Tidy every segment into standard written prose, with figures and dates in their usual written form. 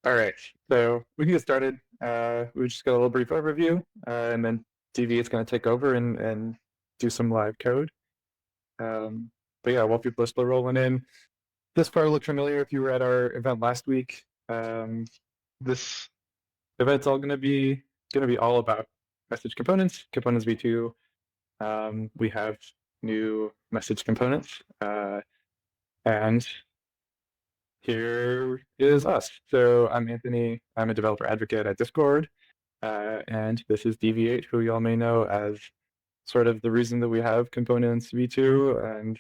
All right, so we can get started. We just got a little brief overview, and then DV is going to take over and do some live code. But yeah, while people are still rolling in, this part will look familiar if you were at our event last week. This event's all going to be all about message components, components v2. We have new message components, and here is us. So I'm Anthony. I'm a developer advocate at Discord. And this is Deviate, who y'all may know as sort of the reason that we have components v2. And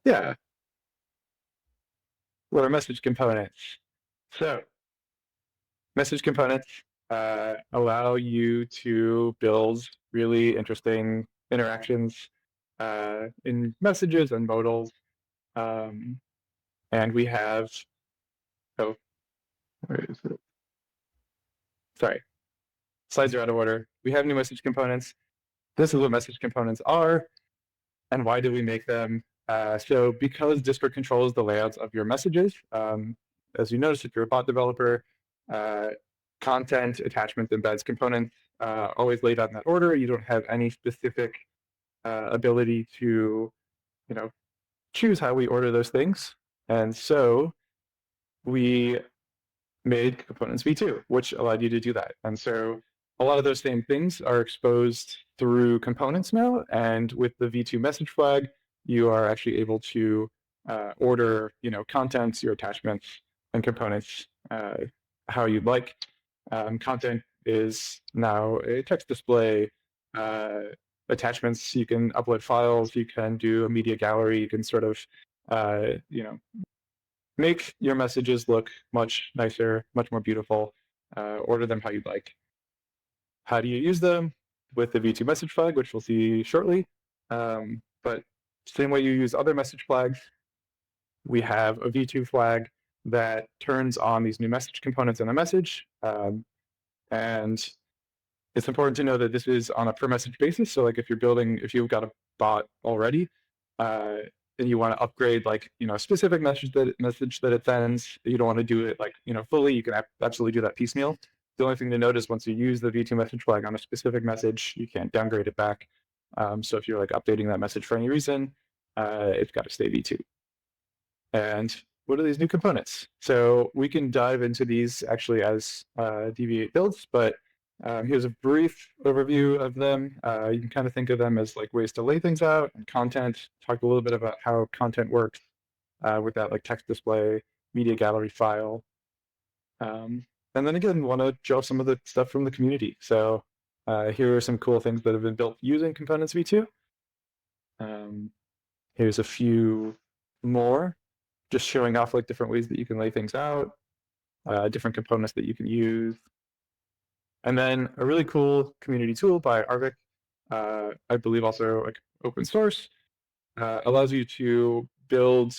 yeah, what are message components? So message components allow you to build really interesting interactions in messages and modals. And we have, oh, where is it? Sorry, slides are out of order. We have new message components. This is what message components are. And why do we make them? So because Discord controls the layouts of your messages, as you notice, if you're a bot developer, uh, content, attachments, embeds, components, always laid out in that order. You don't have any specific ability to, you know, choose how we order those things. And so we made components v2, which allowed you to do that. And so a lot of those same things are exposed through components now. And with the v2 message flag, you are actually able to order, contents, your attachments, and components how you'd like. Content is now a text display. Attachments, you can upload files, you can do a media gallery, you can sort of, make your messages look much nicer, much more beautiful. Order them how you'd like. How do you use them? With the v2 message flag, which we'll see shortly. But same way you use other message flags, we have a v2 flag that turns on these new message components in a message. And it's important to know that this is on a per message basis. So like if you've got a bot already, and you want to upgrade a specific message that it sends, you don't want to do it fully, you can absolutely do that piecemeal. The only thing to note is once you use the v2 message flag on a specific message, you can't downgrade it back. So if you're updating that message for any reason, it's got to stay v2. And what are these new components? So we can dive into these actually as Deviate builds, but here's a brief overview of them. You can kind of think of them as ways to lay things out and content. Talk a little bit about how content works with that text display, media gallery file. And then again, want to show some of the stuff from the community. So here are some cool things that have been built using components v2. Here's a few more, just showing off different ways that you can lay things out, different components that you can use. And then a really cool community tool by Arvik, I believe also open source, allows you to build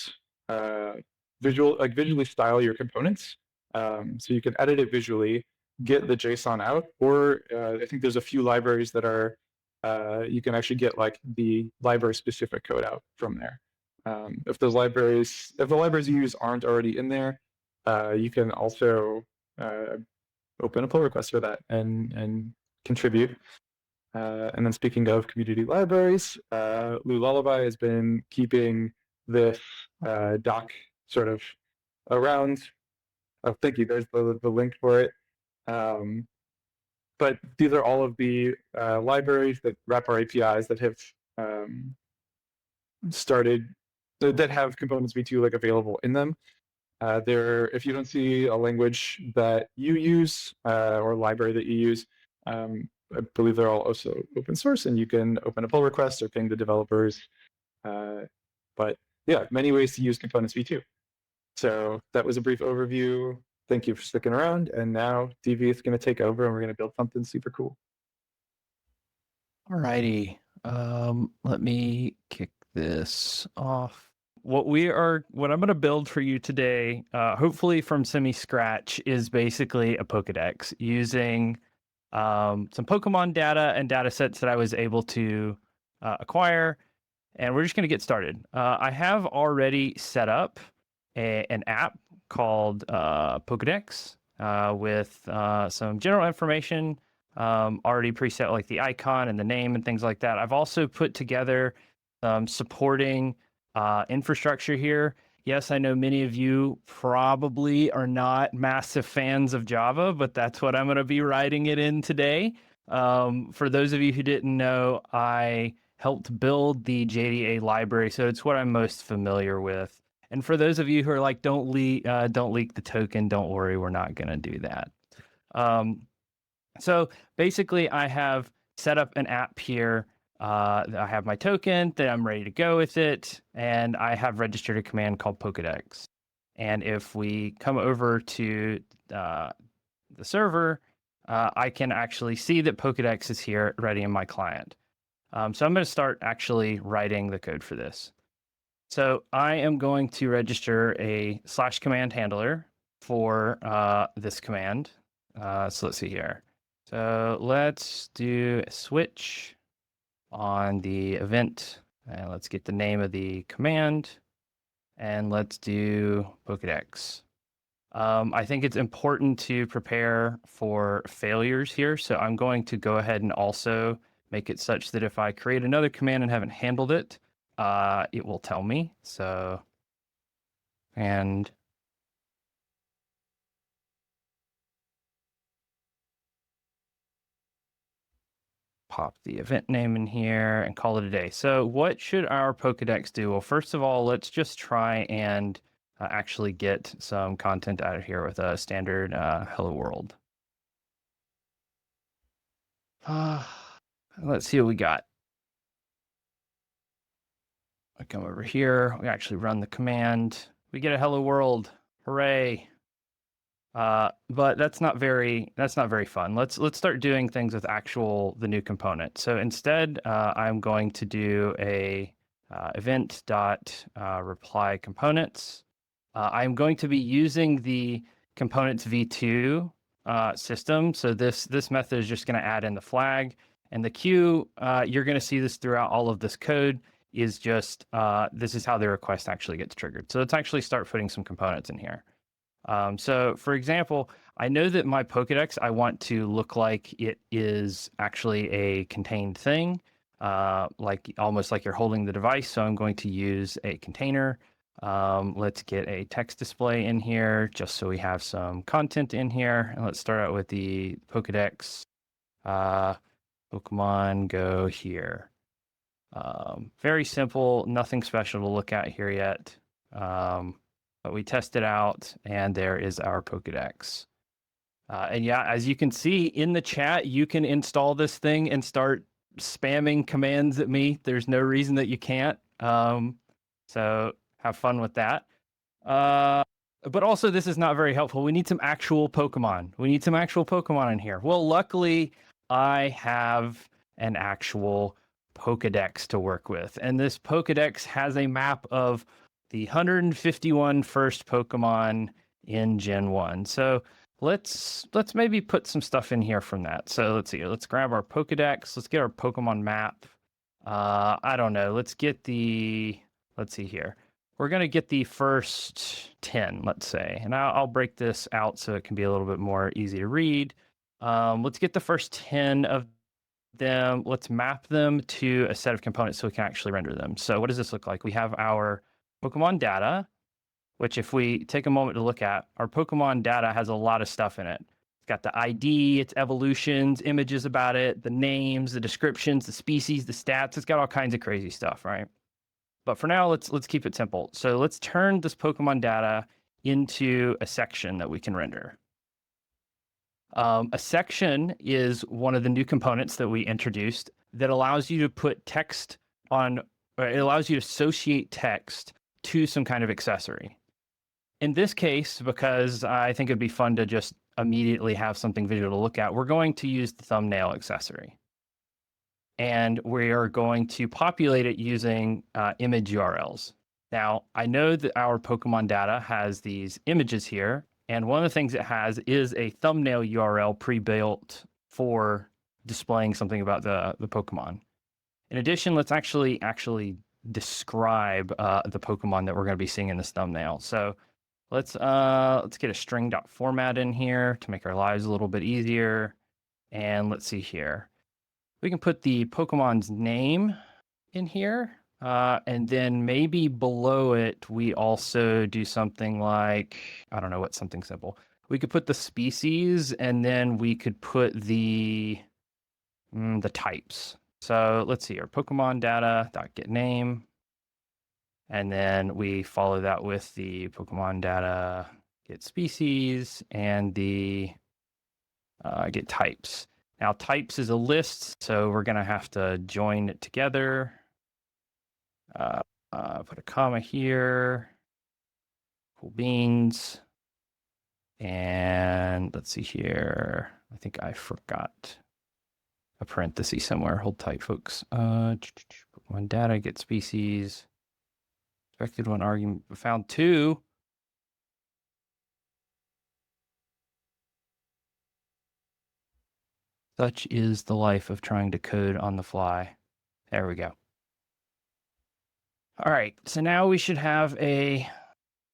visually style your components. So you can edit it visually, get the JSON out, or I think there's a few libraries that are you can actually get the library specific code out from there. If the libraries you use aren't already in there, you can also open a pull request for that and contribute. And then speaking of community libraries, Lou Lullaby has been keeping this doc sort of around. Oh, thank you. There's the link for it. But these are all of the libraries that wrap our APIs that have started, that have components v2 available in them. If you don't see a language that you use or a library that you use, I believe they're all also open source, and you can open a pull request or ping the developers. But yeah, many ways to use components v2. So that was a brief overview. Thank you for sticking around. And now DV is going to take over, and we're going to build something super cool. Alrighty. Let me kick this off. What I'm going to build for you today, hopefully from semi-scratch, is basically a Pokédex using some Pokemon data and data sets that I was able to acquire. And we're just going to get started. I have already set up an app called Pokédex with some general information already preset, like the icon and the name and things like that. I've also put together supporting infrastructure here. Yes, I know many of you probably are not massive fans of Java, but that's what I'm going to be writing it in today. For those of you who didn't know, I helped build the JDA library, so it's what I'm most familiar with. And for those of you who are like, don't leak the token, don't worry, we're not going to do that. So basically, I have set up an app here. I have my token, then I'm ready to go with it, and I have registered a command called Pokédex. And if we come over to the server, I can actually see that Pokédex is here ready in my client. So I'm going to start actually writing the code for this. So I am going to register a /command handler for this command. So let's see here. So let's do a switch on the event, and let's get the name of the command, and let's do Pokédex. I think it's important to prepare for failures here, so I'm going to go ahead and also make it such that if I create another command and haven't handled it, it will tell me. So, and pop the event name in here and call it a day. So what should our Pokédex do? Well, first of all, let's just try and actually get some content out of here with a standard hello world. Let's see what we got. I come over here. We actually run the command. We get a hello world. Hooray! But that's not very fun. Let's start doing things with the new component. So instead, I'm going to do a event.reply components. I'm going to be using the components v2 system. So this method is just going to add in the flag, and the queue. You're going to see this throughout all of this code. Is just this is how the request actually gets triggered. So let's actually start putting some components in here. So for example, I know that my Pokédex, I want to look like it is actually a contained thing, like almost like you're holding the device. So I'm going to use a container. Let's get a text display in here just so we have some content in here. And let's start out with the Pokédex, Pokemon Go here. Very simple, nothing special to look at here yet. But we test it out, and there is our Pokédex. And yeah, as you can see in the chat, you can install this thing and start spamming commands at me. There's no reason that you can't. So have fun with that. But also, this is not very helpful. We need some actual Pokemon. We need some actual Pokemon in here. Well, luckily, I have an actual Pokédex to work with. And this Pokédex has a map of the 151 first Pokemon in Gen 1. So let's maybe put some stuff in here from that. So let's see. Let's grab our Pokédex. Let's get our Pokemon map. I don't know. Let's see here. We're going to get the first 10, let's say. And I'll break this out so it can be a little bit more easy to read. Let's get the first 10 of them. Let's map them to a set of components so we can actually render them. So what does this look like? We have our Pokemon data, which if we take a moment to look at, our Pokemon data has a lot of stuff in it. It's got the ID, its evolutions, images about it, the names, the descriptions, the species, the stats. It's got all kinds of crazy stuff, right? But for now, let's keep it simple. So let's turn this Pokemon data into a section that we can render. A section is one of the new components that we introduced that allows you to put text on, or it allows you to associate text to some kind of accessory. In this case, because I think it'd be fun to just immediately have something visual to look at, we're going to use the thumbnail accessory. And we are going to populate it using image URLs. Now, I know that our Pokemon data has these images here, and one of the things it has is a thumbnail URL pre-built for displaying something about the Pokemon. In addition, let's actually describe the Pokemon that we're going to be seeing in this thumbnail. So let's get a string.format in here to make our lives a little bit easier. And let's see here. We can put the Pokemon's name in here. And then maybe below it, we also do something like, I don't know, what's something simple. We could put the species, and then we could put the types. So let's see here, Pokemon data dot get name. And then we follow that with the Pokemon data get species and the get types. Now types is a list, so we're going to have to join it together. Put a comma here. Cool beans. And let's see here. I think I forgot a parenthesis somewhere. Hold tight, folks. Pokemon data get species. Expected one argument. Found two. Such is the life of trying to code on the fly. There we go. All right, so now we should have a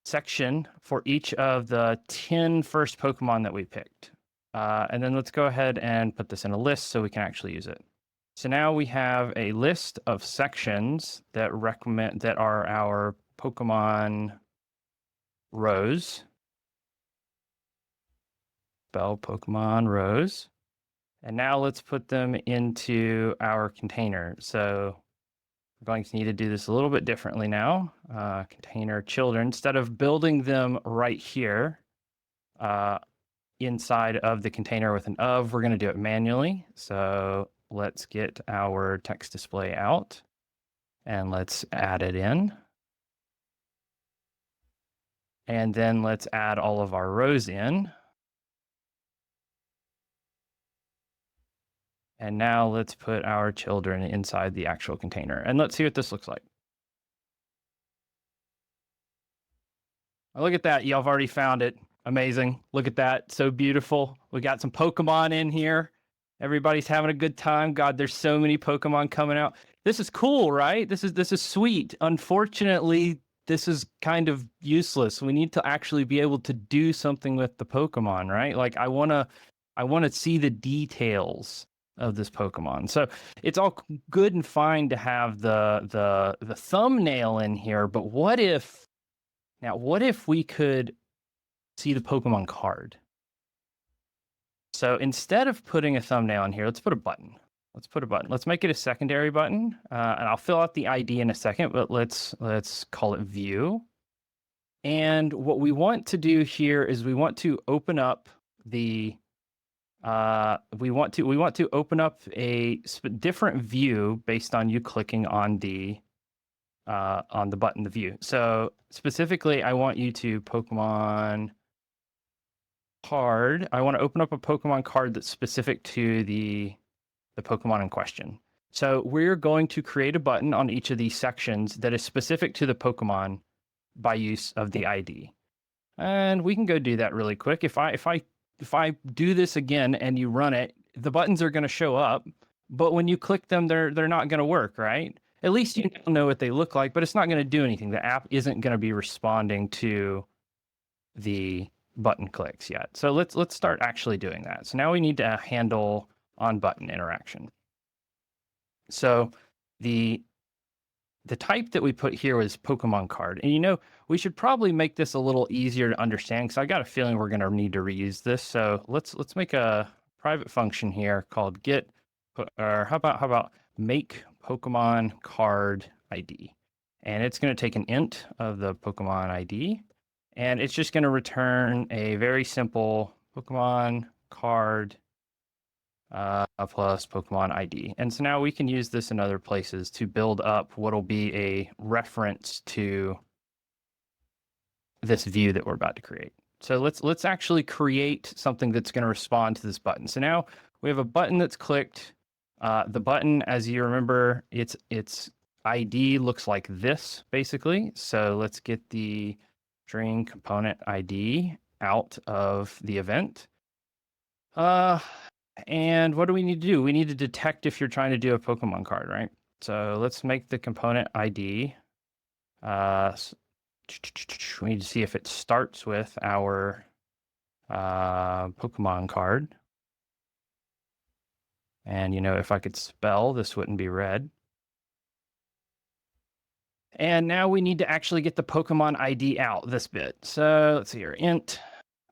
section for each of the 10 first Pokemon that we picked. And then let's go ahead and put this in a list so we can actually use it. So now we have a list of sections that are our Pokemon rows. Spell Pokemon rows. And now let's put them into our container. So we're going to need to do this a little bit differently now. Container children, instead of building them right here inside of the container with an of, we're going to do it manually. So let's get our text display out and let's add it in. And then let's add all of our rows in. And now let's put our children inside the actual container. And let's see what this looks like. Oh, look at that. Y'all have already found it. Amazing. Look at that. So beautiful. We got some Pokemon in here. Everybody's having a good time. God, there's so many Pokemon coming out. This is cool, right? This is sweet. Unfortunately, this is kind of useless. We need to actually be able to do something with the Pokemon, right? Like I want to see the details of this Pokemon. So it's all good and fine to have the thumbnail in here, but what if we could see the Pokemon card? So instead of putting a thumbnail in here, let's put a button. Let's make it a secondary button, and I'll fill out the ID in a second, but let's call it view. And what we want to do here is we want to open up the we want to open up a different view based on you clicking on the button, the view. So specifically, I want you to Pokemon card. I want to open up a Pokemon card that's specific to the Pokemon in question. So we're going to create a button on each of these sections that is specific to the Pokemon by use of the ID. And we can go do that really quick. If I do this again and you run it, the buttons are going to show up, but when you click them, they're not going to work, right? At least you know what they look like, but it's not going to do anything. The app isn't going to be responding to the button clicks yet. So let's start actually doing that. So now we need to handle on button interaction. So the type that we put here was Pokemon card. And we should probably make this a little easier to understand because I got a feeling we're going to need to reuse this. So let's make a private function here called get, or how about make Pokemon card ID. And it's going to take an int of the Pokemon ID. And it's just going to return a very simple Pokemon card plus Pokemon ID. And so now we can use this in other places to build up what'll be a reference to this view that we're about to create. So let's actually create something that's going to respond to this button. So now we have a button that's clicked. The button, as you remember, its ID looks like this, basically. So let's get the string component ID out of the event. And what do we need to do? We need to detect if you're trying to do a Pokemon card, right? So let's make the component ID. We need to see if it starts with our Pokemon card. And, if I could spell, this wouldn't be red. And now we need to actually get the Pokemon ID out, this bit. So let's see here, int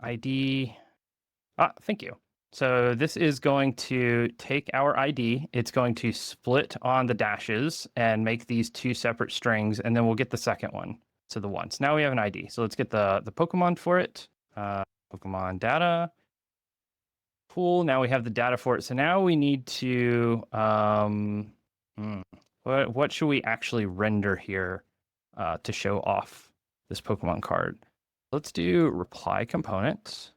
ID. Thank you. So this is going to take our ID. It's going to split on the dashes and make these two separate strings, and then we'll get the second one. So the one. So now we have an ID. So let's get the Pokemon for it. Pokemon data. Cool. Now we have the data for it. So now we need to what should we actually render here to show off this Pokemon card? Let's do reply components.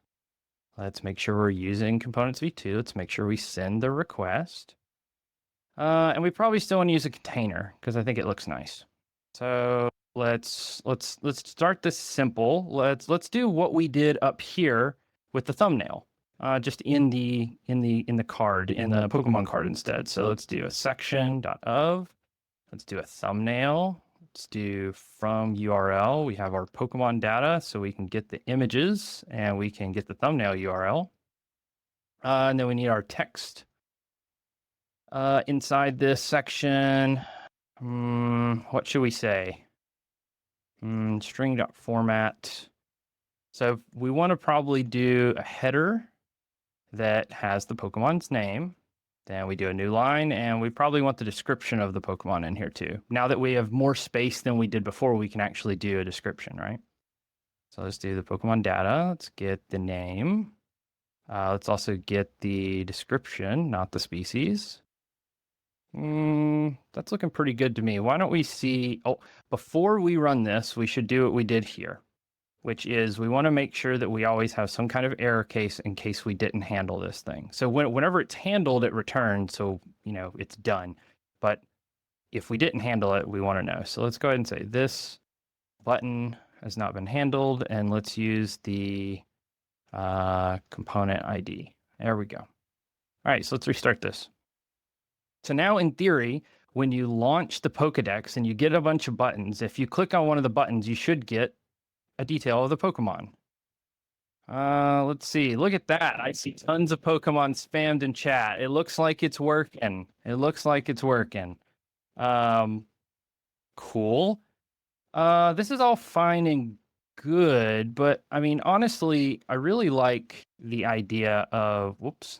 Let's make sure we're using components v2. Let's make sure we send the request. And we probably still want to use a container because I think it looks nice. So let's start this simple. Let's do what we did up here with the thumbnail. Just in the card, in the Pokemon card instead. So let's do a section.of. Let's do a thumbnail. Let's do from URL. We have our Pokemon data, so we can get the images and we can get the thumbnail URL. And then we need our text inside this section. What should we say? String.format. So we want to probably do a header that has the Pokemon's name. Then we do a new line, and we probably want the description of the Pokemon in here too. Now that we have more space than we did before, we can actually do a description, right? So let's do the Pokemon data. Let's get the name. Let's also get the description, not the species. That's looking pretty good to me. Why don't we see... Oh, before we run this, we should do what we did here, which is we want to make sure that we always have some kind of error case in case we didn't handle this thing. So whenever it's handled, it returns, so it's done. But if we didn't handle it, we want to know. So let's go ahead and say this button has not been handled, and let's use the component ID. There we go. All right, so let's restart this. So now in theory, when you launch the Pokédex and you get a bunch of buttons, if you click on one of the buttons, you should get a detail of the Pokemon. Let's see. Look at that. I see tons of Pokemon spammed in chat. It looks like it's working. Cool. This is all fine and good, but I mean, honestly, I really like the idea of,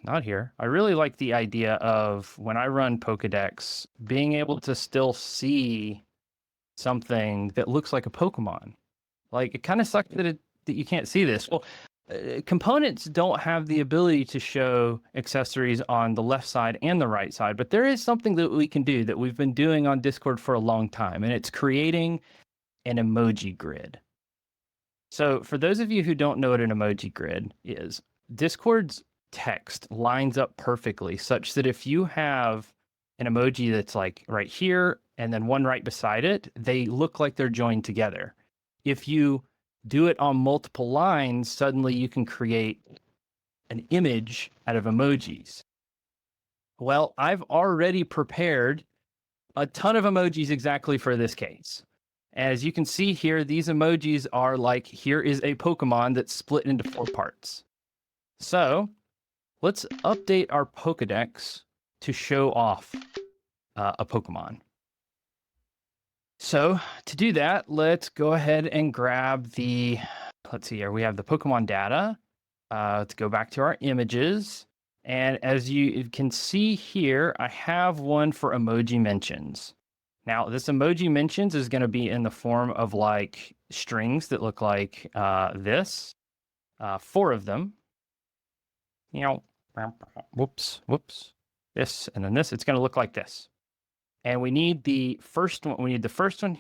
I really like the idea of when I run Pokédex, being able to still see something that looks like a Pokemon. Like, it kind of sucks that you can't see this. Well, components don't have the ability to show accessories on the left side and the right side, but there is something that we can do that we've been doing on Discord for a long time, and it's creating an emoji grid. So for those of you who don't know what an emoji grid is, Discord's text lines up perfectly such that if you have an emoji that's like right here and then one right beside it, they look like they're joined together. If you do it on multiple lines, suddenly you can create an image out of emojis. Well, I've already prepared a ton of emojis exactly for this case. As you can see here, these emojis are like, here is a Pokemon that's split into 4 parts. So let's update our Pokédex to show off a Pokemon. So to do that, let's go ahead and grab let's see here, we have the Pokemon data. Let's go back to our images. And as you can see here, I have one for emoji mentions. Now, this emoji mentions is going to be in the form of like strings that look like this. 4 of them. Whoops. This, and then this. It's going to look like this. And we need the first one. We need the first one,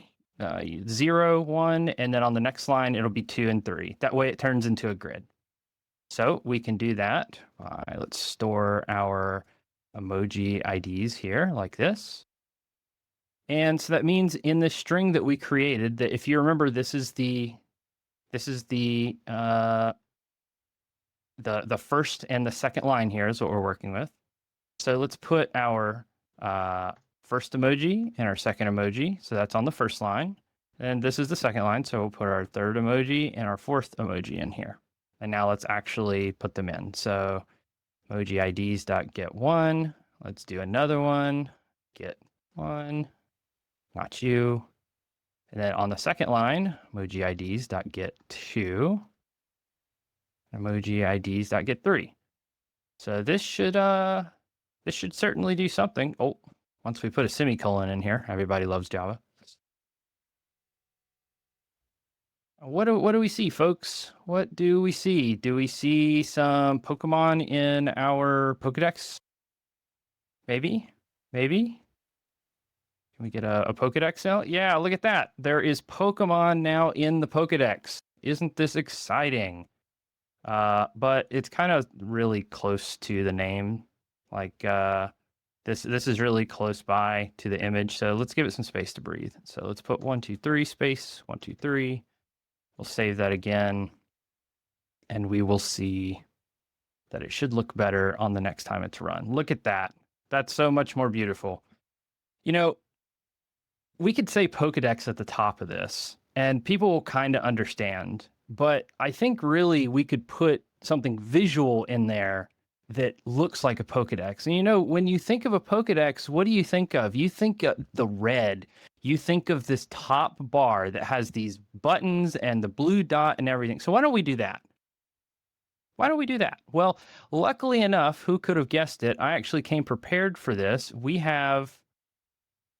0, 1, and then on the next line, it'll be 2 and 3. That way it turns into a grid. So we can do that. Let's store our emoji IDs here like this. And so that means in the string that we created, that if you remember, this is the first and the second line here is what we're working with. So let's put our first emoji and our second emoji. So that's on the first line. And this is the second line. So we'll put our third emoji and our fourth emoji in here. And now let's actually put them in. So emoji IDs dot get one. Let's do another one. Get one. Not you. And then on the second line, emoji IDs dot get two. Emoji IDs dot get three. So this should certainly do something. Oh, once we put a semicolon in here, everybody loves Java. What do we see, folks? What do we see? Do we see some Pokemon in our Pokédex? Maybe? Maybe? Can we get a Pokédex out? Yeah, look at that. There is Pokemon now in the Pokédex. Isn't this exciting? But it's kind of really close to the name. Like this is really close by to the image. So let's give it some space to breathe. So let's put 1, 2, 3 space, 1, 2, 3. We'll save that again. And we will see that it should look better on the next time it's run. Look at that. That's so much more beautiful. You know, we could say Pokédex at the top of this, and people will kind of understand. But I think really we could put something visual in there that looks like a Pokédex. And you know, when you think of a Pokédex, what do you think of? You think of the red. You think of this top bar that has these buttons and the blue dot and everything. So why don't we do that? Why don't we do that? Well, luckily enough, who could have guessed it? I actually came prepared for this. We have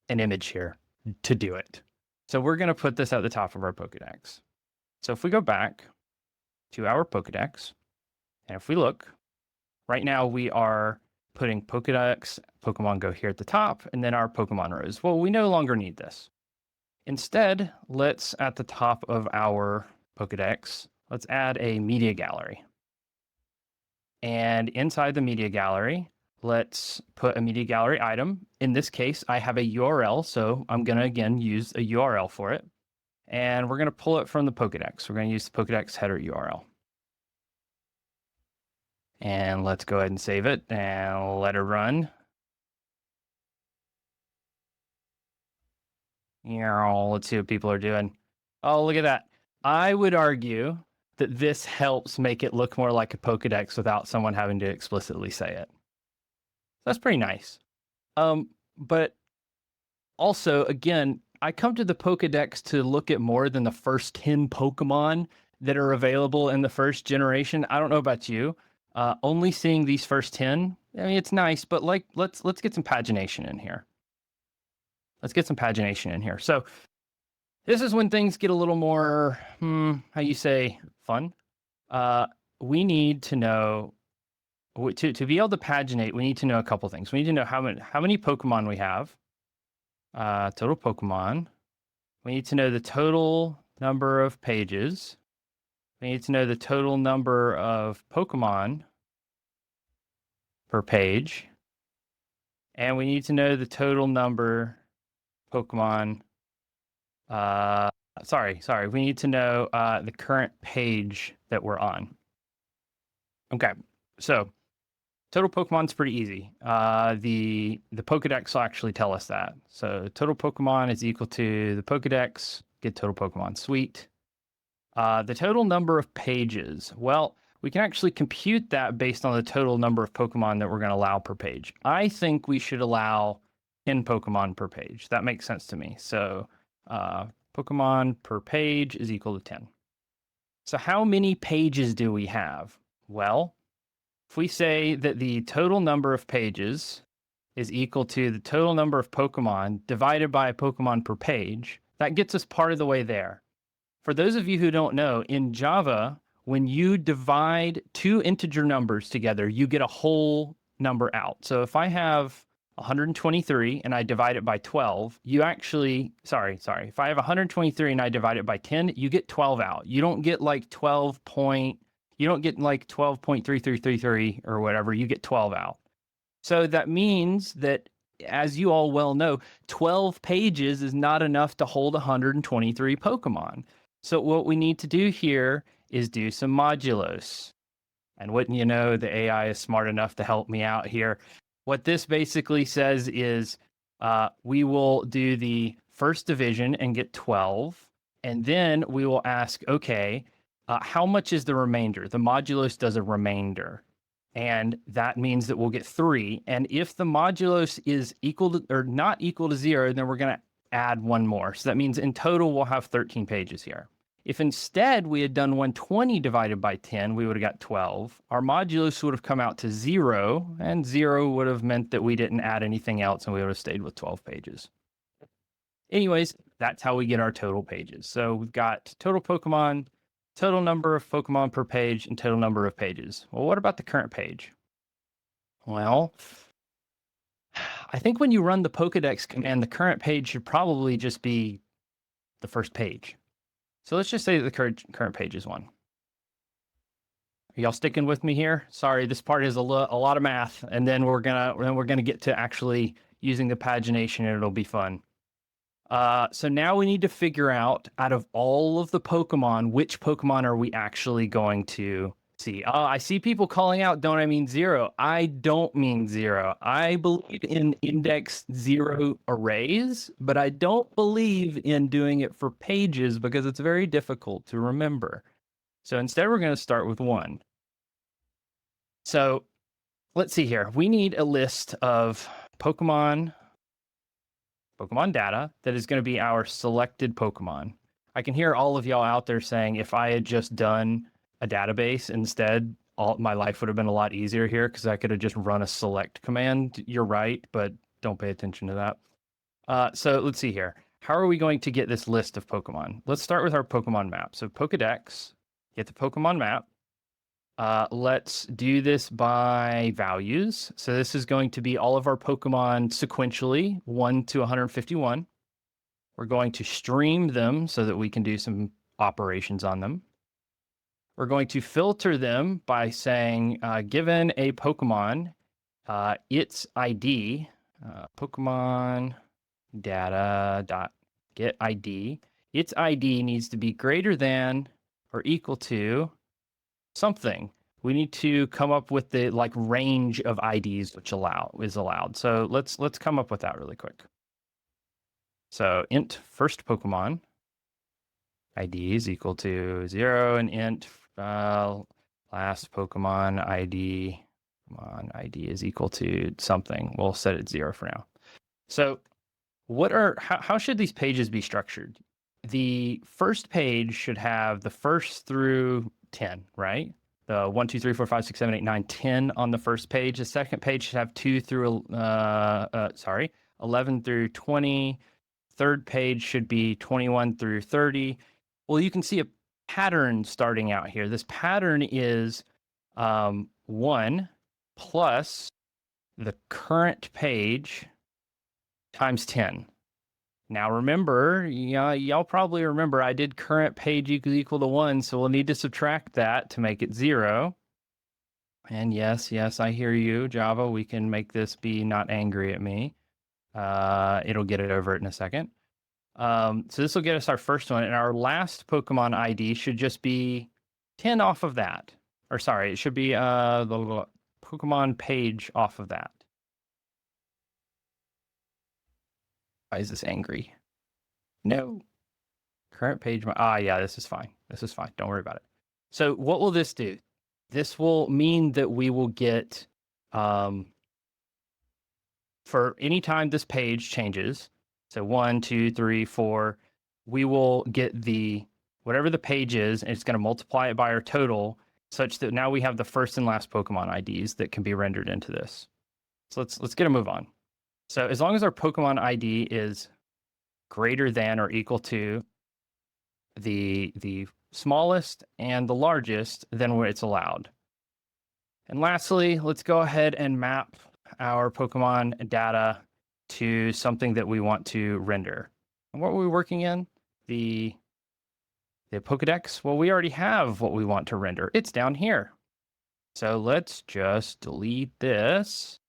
an image here to do it. So we're going to put this at the top of our Pokédex. So if we go back to our Pokédex, and if we look, right now we are putting Pokédex, Pokemon Go here at the top, and then our Pokemon rows. Well, we no longer need this. Instead, let's, at the top of our Pokédex, let's add a media gallery. And inside the media gallery, let's put a media gallery item. In this case, I have a URL, so I'm going to, again, use a URL for it. And we're going to pull it from the Pokédex. We're going to use the Pokédex header URL. And let's go ahead and save it and let it run. Let's see what people are doing. Oh, look at that. I would argue that this helps make it look more like a Pokédex without someone having to explicitly say it. That's pretty nice. But also, again, I come to the Pokédex to look at more than the first 10 Pokemon that are available in the first generation. I don't know about you. Only seeing these first 10, I mean, it's nice, but like, let's get some pagination in here. Let's get some pagination in here. So this is when things get a little more, how you say, fun. We need to know, to be able to paginate, we need to know a couple things. We need to know how many Pokemon we have, total Pokemon. We need to know the total number of pages. We need to know the total number of Pokemon per page. And we need to know the total number Pokemon. Sorry. We need to know the current page that we're on. Okay, so total Pokemon's pretty easy. The Pokédex will actually tell us that. So total Pokemon is equal to the Pokédex, get total Pokemon. Sweet. The total number of pages. Well, we can actually compute that based on the total number of Pokemon that we're going to allow per page. I think we should allow 10 Pokemon per page. That makes sense to me. So Pokemon per page is equal to 10. So how many pages do we have? Well, if we say that the total number of pages is equal to the total number of Pokemon divided by Pokemon per page, that gets us part of the way there. For those of you who don't know, in Java, when you divide two integer numbers together, you get a whole number out. So if I have 123 and I divide it by 12, you actually, sorry. If I have 123 and I divide it by 10, you get 12 out. You don't get like 12.3333 or whatever. You get 12 out. So that means that, as you all well know, 12 pages is not enough to hold 123 Pokemon. So what we need to do here is do some modulos. And wouldn't you know, the AI is smart enough to help me out here. What this basically says is we will do the first division and get 12. And then we will ask, okay, how much is the remainder? The modulus does a remainder. And that means that we'll get 3. And if the modulus is equal to or not equal to 0, then we're going to add one more. So that means in total, we'll have 13 pages here. If instead we had done 120 divided by 10, we would have got 12. Our modulus would have come out to 0, and 0 would have meant that we didn't add anything else, and we would have stayed with 12 pages. Anyways, that's how we get our total pages. So we've got total Pokemon, total number of Pokemon per page, and total number of pages. Well, what about the current page? Well, I think when you run the Pokédex command, the current page should probably just be the first page. So let's just say that the current page is 1. Are y'all sticking with me here? Sorry, this part is a lot of math, and then we're gonna get to actually using the pagination, and it'll be fun. So now we need to figure out of all of the Pokemon, which Pokemon are we actually going to see? I see people calling out, don't I mean 0? I don't mean 0. I believe in index 0 arrays, but I don't believe in doing it for pages because it's very difficult to remember. So instead, we're going to start with 1. So let's see here. We need a list of Pokemon data that is going to be our selected Pokemon. I can hear all of y'all out there saying if I had just done a database instead, my life would have been a lot easier here because I could have just run a select command. You're right, but don't pay attention to that. So let's see here. How are we going to get this list of Pokemon? Let's start with our Pokemon map. So Pokédex, get the Pokemon map. Let's do this by values. So this is going to be all of our Pokemon sequentially, 1 to 151. We're going to stream them so that we can do some operations on them. We're going to filter them by saying, given a Pokemon, its ID, Pokemon data dot get ID, its ID needs to be greater than or equal to something. We need to come up with the range of IDs which is allowed. So let's come up with that really quick. So int first Pokemon ID is equal to 0, and int last Pokemon ID is equal to something. We'll set it 0 for now. So how should these pages be structured? The first page should have the first through 10, right? The 1, 2, 3, 4, 5, 6, 7, 8, 9, 10 on the first page. The second page should have 11 through 20. Third page should be 21 through 30. Well, you can see a pattern starting out here. This pattern is 1 plus the current page times 10. Now remember, y'all probably remember I did current page equal to 1, so we'll need to subtract that to make it 0. And yes, I hear you, Java. We can make this be not angry at me. It'll get it over it in a second. So this will get us our first one, and our last Pokemon ID should just be 10 off of that. Or sorry, it should be the Pokemon page off of that. Why is this angry? No. Current page. Yeah, this is fine. This is fine. Don't worry about it. So what will this do? This will mean that we will get, for any time this page changes, so 1, 2, 3, 4, we will get whatever the page is, and it's going to multiply it by our total such that now we have the first and last Pokemon IDs that can be rendered into this. So let's get a move on. So as long as our Pokemon ID is greater than or equal to the smallest and the largest, then it's allowed. And lastly, let's go ahead and map our Pokemon data to something that we want to render. And what were we working in? The Pokédex? Well, we already have what we want to render. It's down here. So let's just delete this.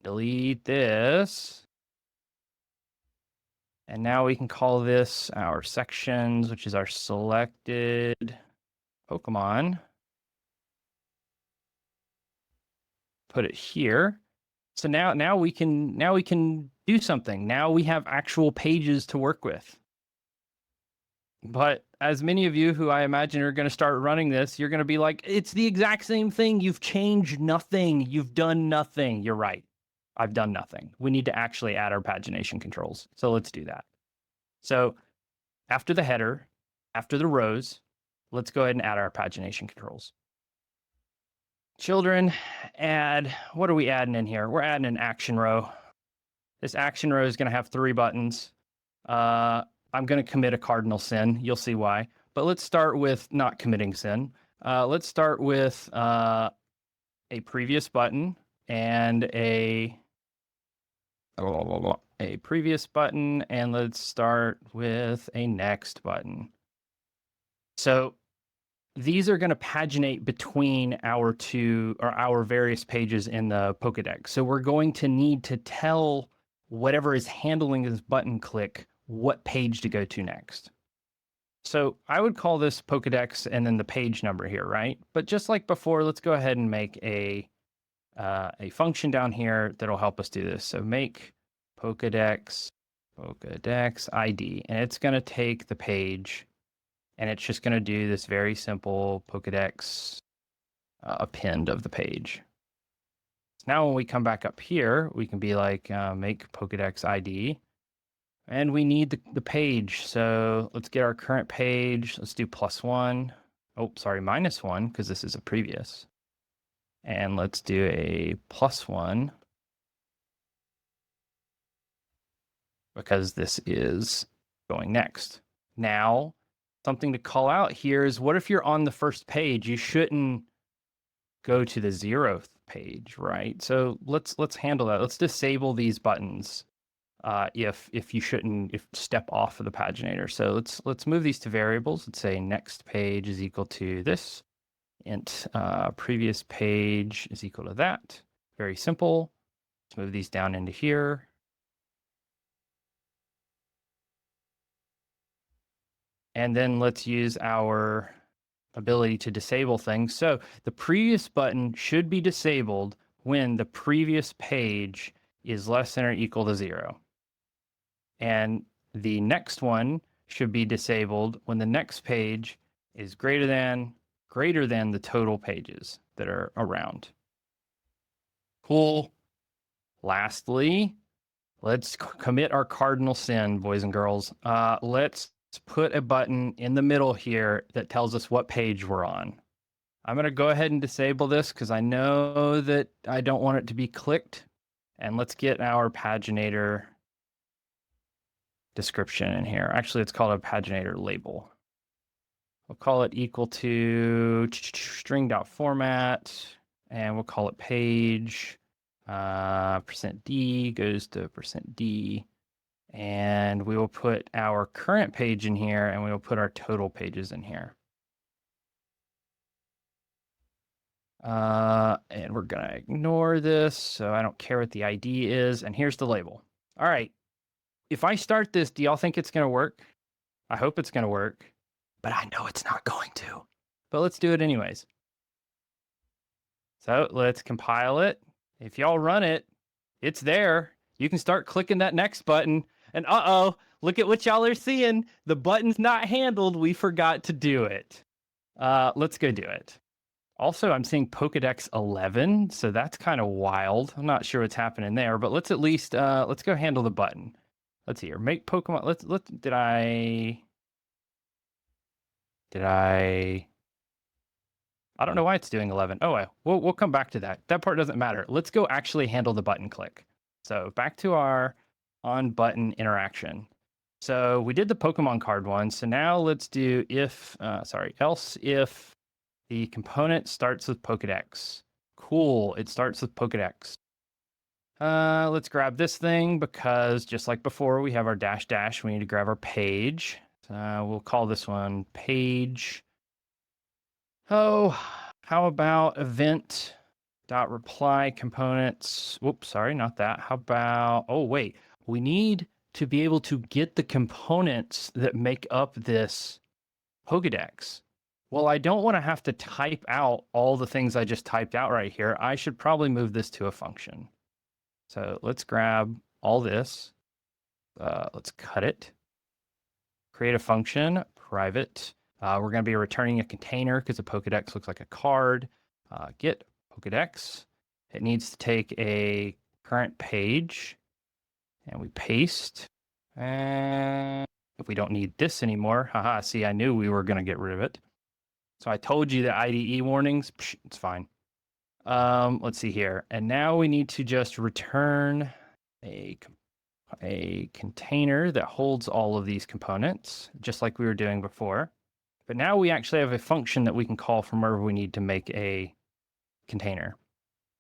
Delete this. And now we can call this our sections, which is our selected Pokemon. Put it here. So now we can do something. Now we have actual pages to work with. But as many of you who I imagine are going to start running this, you're going to be like, it's the exact same thing. You've changed nothing. You've done nothing. You're right. I've done nothing. We need to actually add our pagination controls. So let's do that. So after the header, after the rows, let's go ahead and add our pagination controls. Children, add, what are we adding in here? We're adding an action row. This action row is going to have 3 buttons. I'm going to commit a cardinal sin. You'll see why. But let's start with not committing sin. Let's start with a previous button and a previous button, and let's start with a next button. So these are going to paginate between our various pages in the Pokédex. So we're going to need to tell whatever is handling this button click what page to go to next. So I would call this Pokédex and then the page number here, right? But just like before, let's go ahead and make a function down here that'll help us do this. So make Pokédex ID, and it's going to take the page, and it's just going to do this very simple Pokédex append of the page. So now when we come back up here, we can be like, make Pokédex ID, and we need the page. So let's get our current page. Let's do +1. Oh, sorry, -1, because this is a previous. And let's do a +1, because this is going next. Now, something to call out here is, what if you're on the first page? You shouldn't go to the 0th page, right? So let's handle that. Let's disable these buttons if you shouldn't step off of the paginator. So let's move these to variables. Let's say next page is equal to this, int previous page is equal to that. Very simple. Let's move these down into here. And then let's use our ability to disable things. So the previous button should be disabled when the previous page is less than or equal to 0. And the next one should be disabled when the next page is greater than the total pages that are around. Cool. Lastly, let's commit our cardinal sin, boys and girls. Let's put a button in the middle here that tells us what page we're on. I'm going to go ahead and disable this because I know that I don't want it to be clicked. And let's get our paginator description in here. Actually, it's called a paginator label. We'll call it equal to string.format, and we'll call it page. %d goes to %d. And we will put our current page in here, and we will put our total pages in here. And we're going to ignore this, so I don't care what the ID is. And here's the label. All right. If I start this, do y'all think it's going to work? I hope it's going to work, but I know it's not going to. But let's do it anyways. So let's compile it. If y'all run it, it's there. You can start clicking that next button. And look at what y'all are seeing. The button's not handled. We forgot to do it. Let's go do it. Also, I'm seeing Pokédex 11, so that's kind of wild. I'm not sure what's happening there, but let's at least let's go handle the button. Let's see here. Make Pokemon. Did I don't know why it's doing 11. Oh, we'll come back to that. That part doesn't matter. Let's go actually handle the button click. So back to our on button interaction. So we did the Pokemon card one. So now let's do else if the component starts with Pokédex. Cool, it starts with Pokédex. Let's grab this thing because just like before, we have our dash. We need to grab our page. We'll call this one page. Oh, how about event.reply components? Whoops, sorry, not that. How about, oh, wait, we need to be able to get the components that make up this Pokédex. Well, I don't want to have to type out all the things I just typed out right here. I should probably move this to a function. So let's grab all this. Let's cut it. Create a function, private. We're going to be returning a container because a Pokédex looks like a card. Get Pokédex. It needs to take a current page, and we paste. And if we don't need this anymore, haha, see, I knew we were going to get rid of it. So I told you the IDE warnings, it's fine. Let's see here. And now we need to just return a container that holds all of these components, just like we were doing before. But now we actually have a function that we can call from wherever we need to make a container.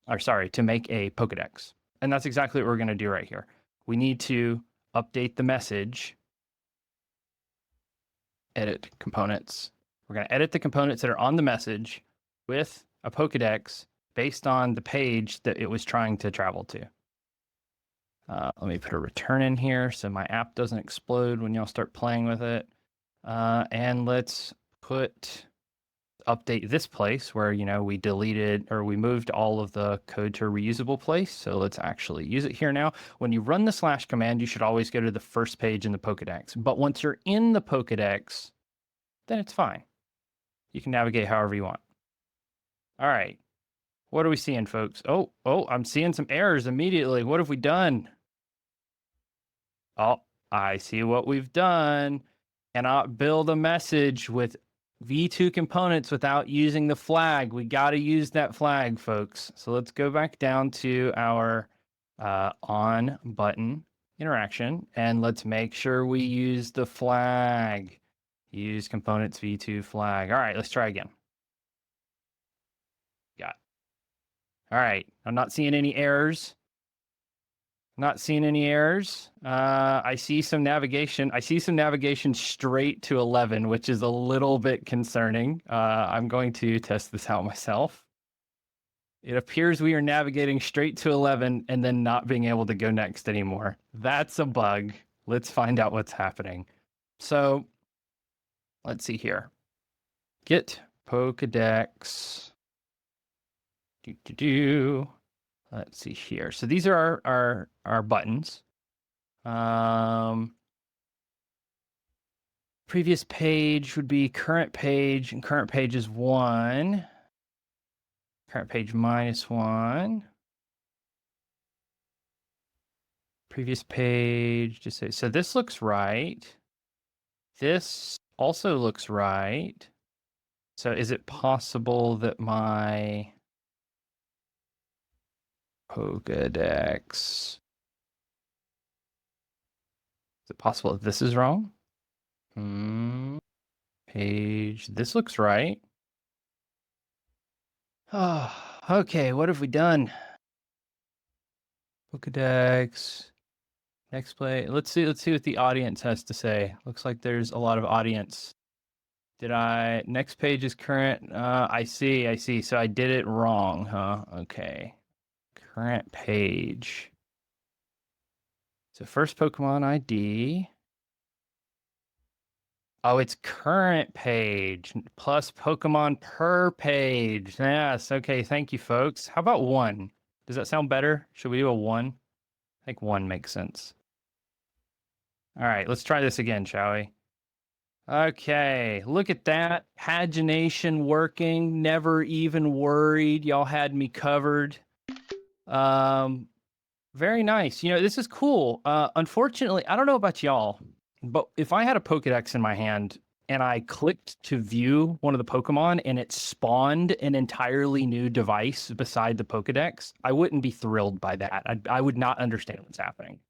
Or sorry, to make a Pokédex. And that's exactly what we're going to do right here. We need to update the message, edit components. We're going to edit the components that are on the message with a Pokédex based on the page that it was trying to travel to. Let me put a return in here so my app doesn't explode when y'all start playing with it. And let's update this place where, we deleted or we moved all of the code to a reusable place. So let's actually use it here now. When you run the / command, you should always go to the first page in the Pokédex. But once you're in the Pokédex, then it's fine. You can navigate however you want. All right. What are we seeing, folks? Oh, I'm seeing some errors immediately. What have we done? Oh, I see what we've done. Cannot build a message with V2 components without using the flag. We got to use that flag, folks. So let's go back down to our on button interaction, and let's make sure we use the flag. Use components V2 flag. All right, let's try again. Got it. All right, I'm not seeing any errors. Not seeing any errors. I see some navigation. I see some navigation straight to 11, which is a little bit concerning. I'm going to test this out myself. It appears we are navigating straight to 11 and then not being able to go next anymore. That's a bug. Let's find out what's happening. So let's see here. Get Pokédex. Let's see here. So these are our buttons. Previous page would be current page, and current page is 1. Current page -1. Previous page, just say, so this looks right. This also looks right. So is it possible that my Pokédex, is it possible that this is wrong? Page, this looks right. Oh, okay, what have we done? Pokédex, next play. Let's see what the audience has to say. Looks like there's a lot of audience. Next page is current. I see. So I did it wrong, huh? Okay. Current page. So first Pokemon ID. Oh, it's current page plus Pokemon per page. Yes. Okay. Thank you, folks. How about 1? Does that sound better? Should we do a 1? I think 1 makes sense. All right. Let's try this again, shall we? Okay. Look at that. Pagination working. Never even worried. Y'all had me covered. Very nice. This is cool. Unfortunately, I don't know about y'all, but if I had a Pokédex in my hand and I clicked to view one of the Pokemon and it spawned an entirely new device beside the Pokédex, I wouldn't be thrilled by that. I would not understand what's happening.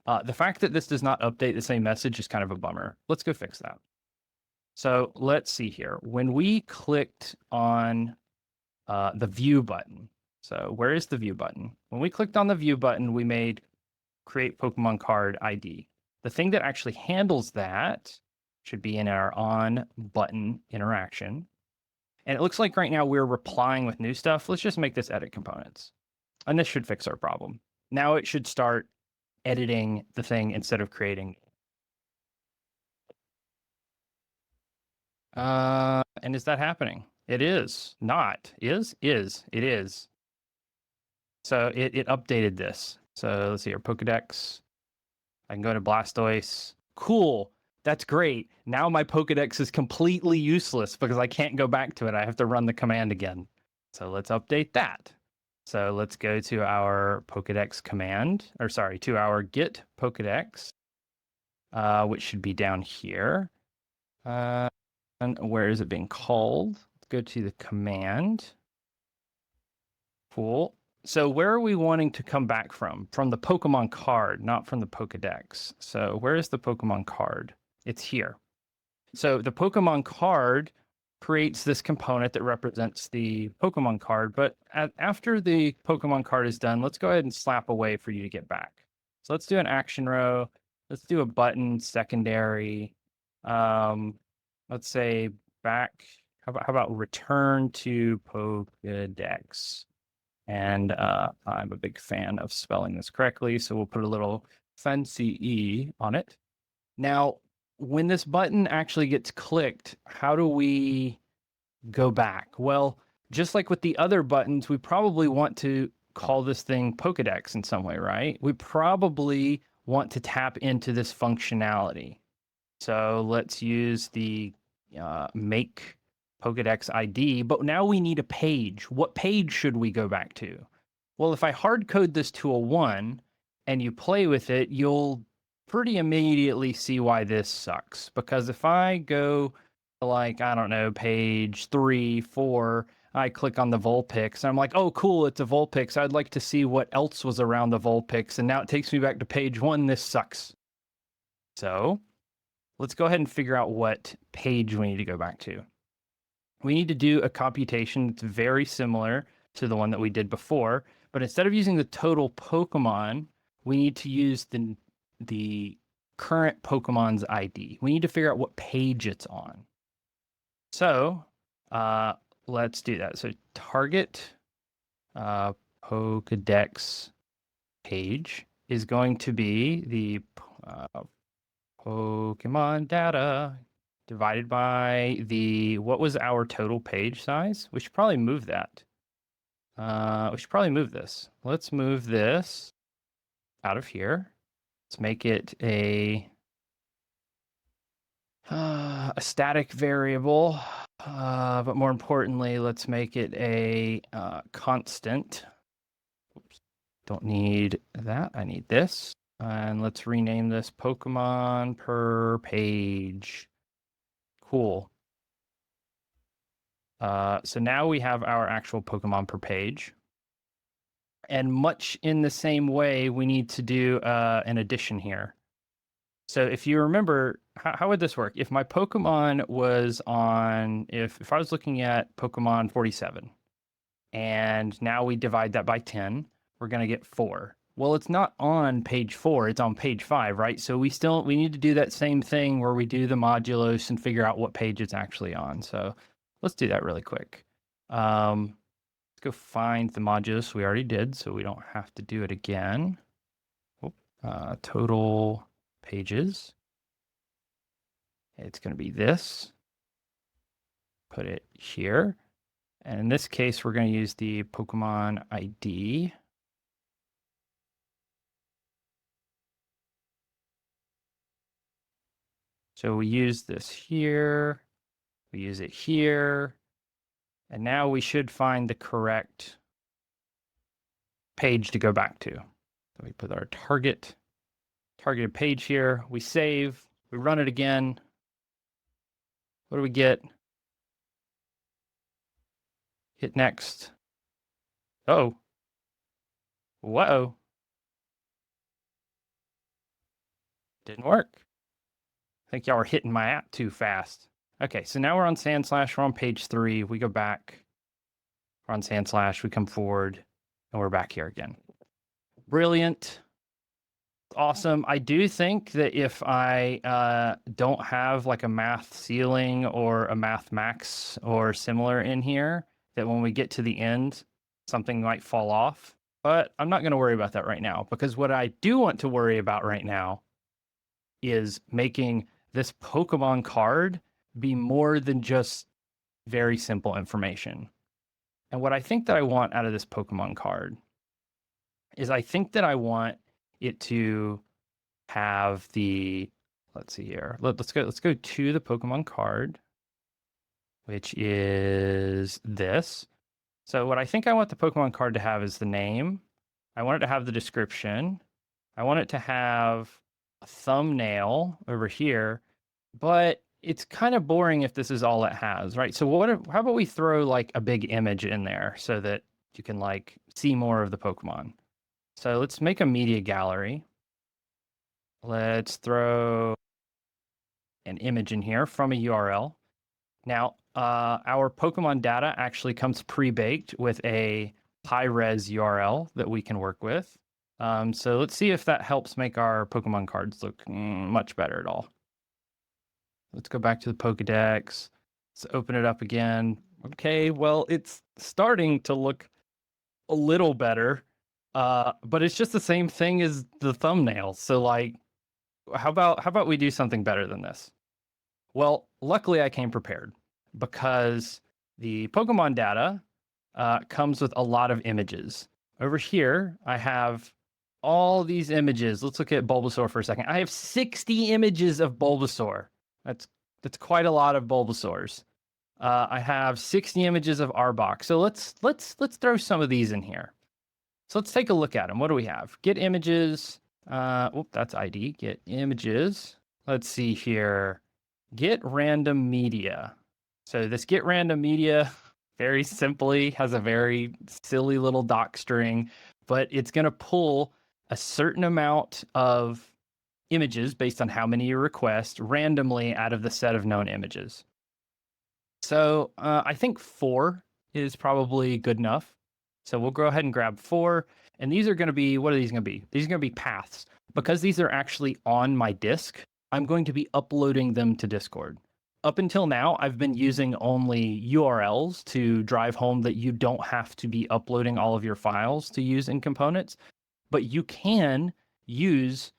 The fact that this does not update the same message is kind of a bummer. Let's go fix that. So let's see here. When we clicked on the view button, so where is the view button? When we clicked on the view button, we made create Pokemon card ID. The thing that actually handles that should be in our on button interaction. And it looks like right now we're replying with new stuff. Let's just make this edit components. And this should fix our problem. Now it should start editing the thing instead of creating. And is that happening? It is not. It is. So it updated this. So let's see here, Pokédex. I can go to Blastoise. Cool. That's great. Now my Pokédex is completely useless because I can't go back to it. I have to run the command again. So let's update that. So let's go to our Pokédex command, or sorry, to our get Pokédex, which should be down here. And where is it being called? Let's go to the command. Cool. So where are we wanting to come back from? From the Pokemon card, not from the Pokédex. So where is the Pokemon card? It's here. So the Pokemon card creates this component that represents the Pokemon card, but after the Pokemon card is done, let's go ahead and slap away for you to get back. So let's do an action row. Let's do a button secondary. Let's say back. How about return to Pokédex? And I'm a big fan of spelling this correctly, so we'll put a little fancy E on it. Now, when this button actually gets clicked, how do we go back? Well, just like with the other buttons, we probably want to call this thing Pokédex in some way, right? We probably want to tap into this functionality. So let's use the make Pokédex ID, but now we need a page. What page should we go back to? Well, if I hard code this to a 1 and you play with it, you'll pretty immediately see why this sucks. Because if I go like, I don't know, page 3, 4, I click on the Vulpix, and I'm like, oh, cool, it's a Vulpix. I'd like to see what else was around the Vulpix. And now it takes me back to page 1. This sucks. So let's go ahead and figure out what page we need to go back to. We need to do a computation that's very similar to the one that we did before, but instead of using the total Pokemon, we need to use the current Pokemon's ID. We need to figure out what page it's on. So let's do that. So target Pokédex page is going to be the Pokemon data divided by what was our total page size? We should probably move that. We should probably move this. Let's move this out of here. Let's make it a static variable. But more importantly, let's make it a constant. Oops. Don't need that. I need this. And let's rename this Pokemon per page. Cool. So now we have our actual Pokemon per page. And much in the same way, we need to do an addition here. So if you remember, how would this work? If my Pokemon was on, if I was looking at Pokemon 47, and now we divide that by 10, we're going to get 4. Well, it's not on page 4, it's on page 5, right? So we need to do that same thing where we do the modulus and figure out what page it's actually on. So let's do that really quick. Let's go find the modulus we already did, so we don't have to do it again. Total pages. It's going to be this. Put it here. And in this case, we're going to use the Pokemon ID. So we use this here. We use it here. And now we should find the correct page to go back to. So we put our targeted page here. We save. We run it again. What do we get? Hit next. Oh. Whoa. Didn't work. I think y'all are hitting my app too fast. Okay, so now we're on Sandslash. We're on page 3. We go back. We're on Sandslash. We come forward. And we're back here again. Brilliant. Awesome. I do think that if I don't have like a math ceiling or a math max or similar in here, that when we get to the end, something might fall off. But I'm not going to worry about that right now, because what I do want to worry about right now is making this Pokemon card be more than just very simple information. And what I think that I want out of this Pokemon card is I think that I want it to have the, let's see here. Let's go to the Pokemon card, which is this. So what I think I want the Pokemon card to have is the name. I want it to have the description. I want it to have a thumbnail over here, but it's kind of boring if this is all it has, right? So how about we throw like a big image in there so that you can like see more of the Pokemon. So let's make a media gallery. Let's throw an image in here from a URL. Now, our Pokemon data actually comes pre-baked with a high-res URL that we can work with. So let's see if that helps make our Pokemon cards look much better at all. Let's go back to the Pokédex. Let's open it up again. Okay, well, it's starting to look a little better, but it's just the same thing as the thumbnail. So, like, how about we do something better than this? Well, luckily I came prepared because the Pokemon data comes with a lot of images. Over here, I have all these images. Let's look at Bulbasaur for a second. I have 60 images of Bulbasaur. That's quite a lot of Bulbasaurs. I have 60 images of Arbok. So let's throw some of these in here. So let's take a look at them. What do we have? Get images. That's ID. Get images. Let's see here. Get random media. So this get random media very simply has a very silly little doc string, but it's going to pull a certain amount of images based on how many you request randomly out of the set of known images. So I think 4 is probably good enough. So we'll go ahead and grab 4. And these are going to be, what are these going to be? These are going to be paths. Because these are actually on my disk, I'm going to be uploading them to Discord. Up until now, I've been using only URLs to drive home that you don't have to be uploading all of your files to use in components, but you can use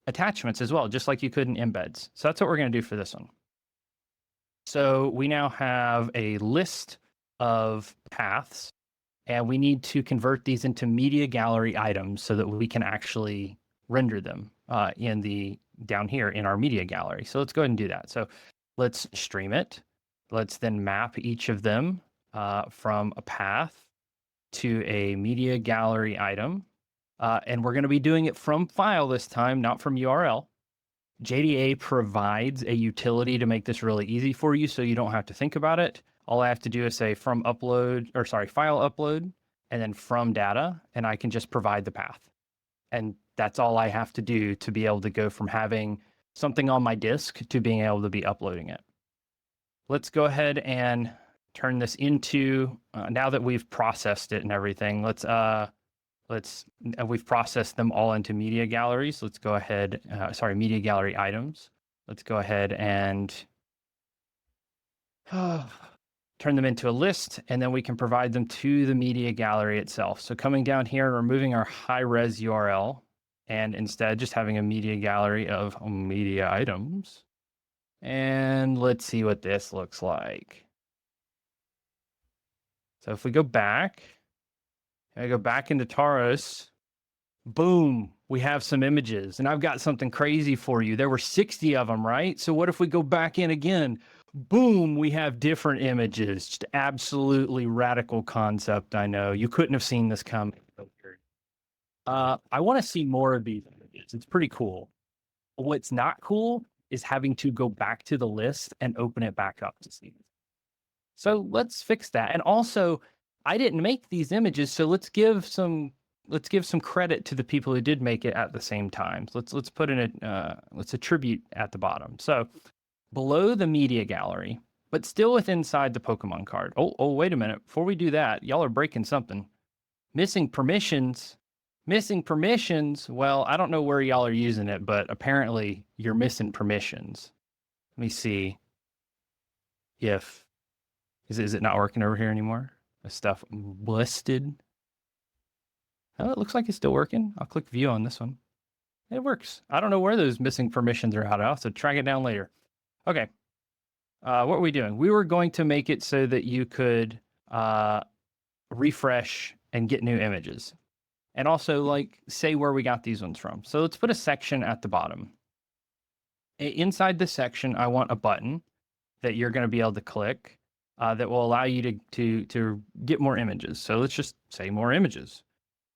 attachments as well, just like you could in embeds. So that's what we're going to do for this one. So we now have a list of paths, and we need to convert these into media gallery items so that we can actually render them down here in our media gallery. So let's go ahead and do that. So let's stream it. Let's then map each of them from a path to a media gallery item. And we're going to be doing it from file this time, not from URL. JDA provides a utility to make this really easy for you so you don't have to think about it. All I have to do is say file upload, and then from data, and I can just provide the path. And that's all I have to do to be able to go from having something on my disk to being able to be uploading it. Let's go ahead and turn this into, now that we've processed it and everything, we've processed them all into media galleries. Let's go ahead, media gallery items. Let's go ahead and turn them into a list, and then we can provide them to the media gallery itself. So coming down here and removing our high-res URL, and instead just having a media gallery of media items. And let's see what this looks like. So if we go back, I go back into Taros, boom, we have some images. And I've got something crazy for you. There were 60 of them, right? So what if we go back in again? Boom, we have different images. Just absolutely radical concept, I know. You couldn't have seen this coming. I want to see more of these images. It's pretty cool. What's not cool is having to go back to the list and open it back up to see. So let's fix that. And also, I didn't make these images, so let's give some credit to the people who did make it at the same time. So let's put in let's attribute at the bottom. So below the media gallery, but still inside the Pokemon card. Oh, wait a minute. Before we do that, y'all are breaking something. Missing permissions. Well, I don't know where y'all are using it, but apparently you're missing permissions. Let me see if is it not working over here anymore? The stuff listed. Oh, it looks like it's still working. I'll click view on this one. It works. I don't know where those missing permissions are out of, so track it down later. Okay. What were we doing? We were going to make it so that you could refresh and get new images. and also like say where we got these ones from. So let's put a section at the bottom. Inside this section, I want a button that you're going to be able to click that will allow you to get more images. So let's just say more images.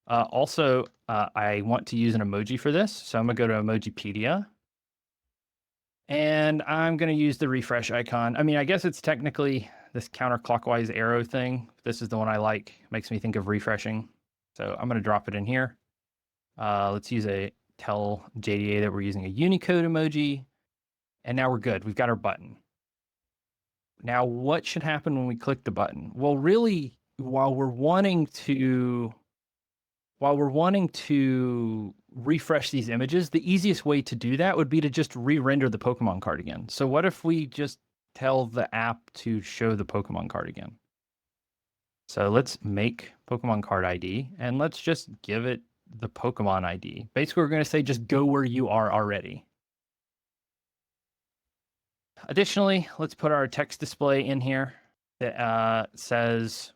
Also, I want to use an emoji for this. So I'm going to go to Emojipedia. And I'm going to use the refresh icon. I mean, I guess it's technically this counterclockwise arrow thing. This is the one I like. Makes me think of refreshing. So I'm going to drop it in here. Let's tell JDA that we're using a Unicode emoji. And now we're good. We've got our button. Now, what should happen when we click the button? Well, really, while we're wanting to refresh these images, the easiest way to do that would be to just re-render the Pokemon card again. So what if we just tell the app to show the Pokemon card again? So let's make Pokemon card ID and let's just give it the Pokemon ID. Basically, we're going to say just go where you are already. Additionally, let's put our text display in here that says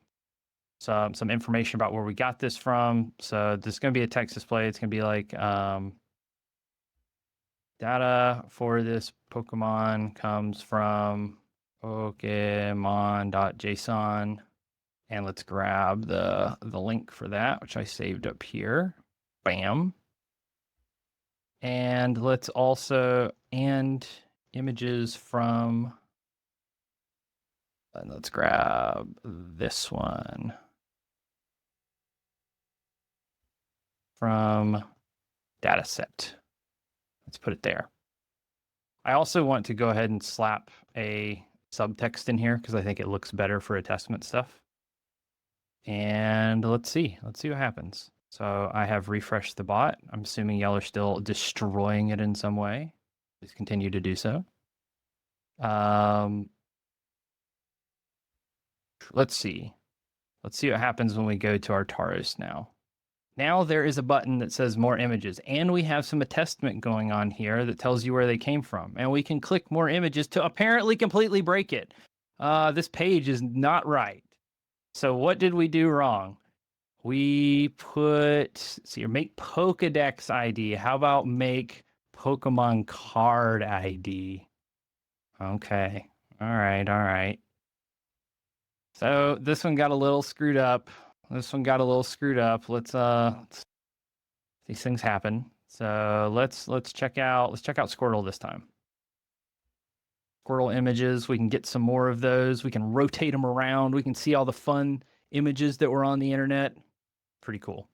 some information about where we got this from. So there's going to be a text display. It's going to be like data for this Pokemon comes from Pokemon.json. And let's grab the link for that, which I saved up here. Bam. And let's also images from, and let's grab this one from dataset. Let's put it there. I also want to go ahead and slap a subtext in here because I think it looks better for attestment stuff. And let's see what happens. So I have refreshed the bot. I'm assuming y'all are still destroying it in some way. Please continue to do so. Let's see what happens when we go to our Taros now. Now there is a button that says more images, and we have some attestment going on here that tells you where they came from. And we can click more images to apparently completely break it. This page is not right. So what did we do wrong? We make Pokédex ID. How about make Pokemon card ID? Okay. All right. So this one got a little screwed up. Let's these things happen. So let's check out Squirtle this time. Squirtle images, we can get some more of those. We can rotate them around. We can see all the fun images that were on the internet. Pretty cool.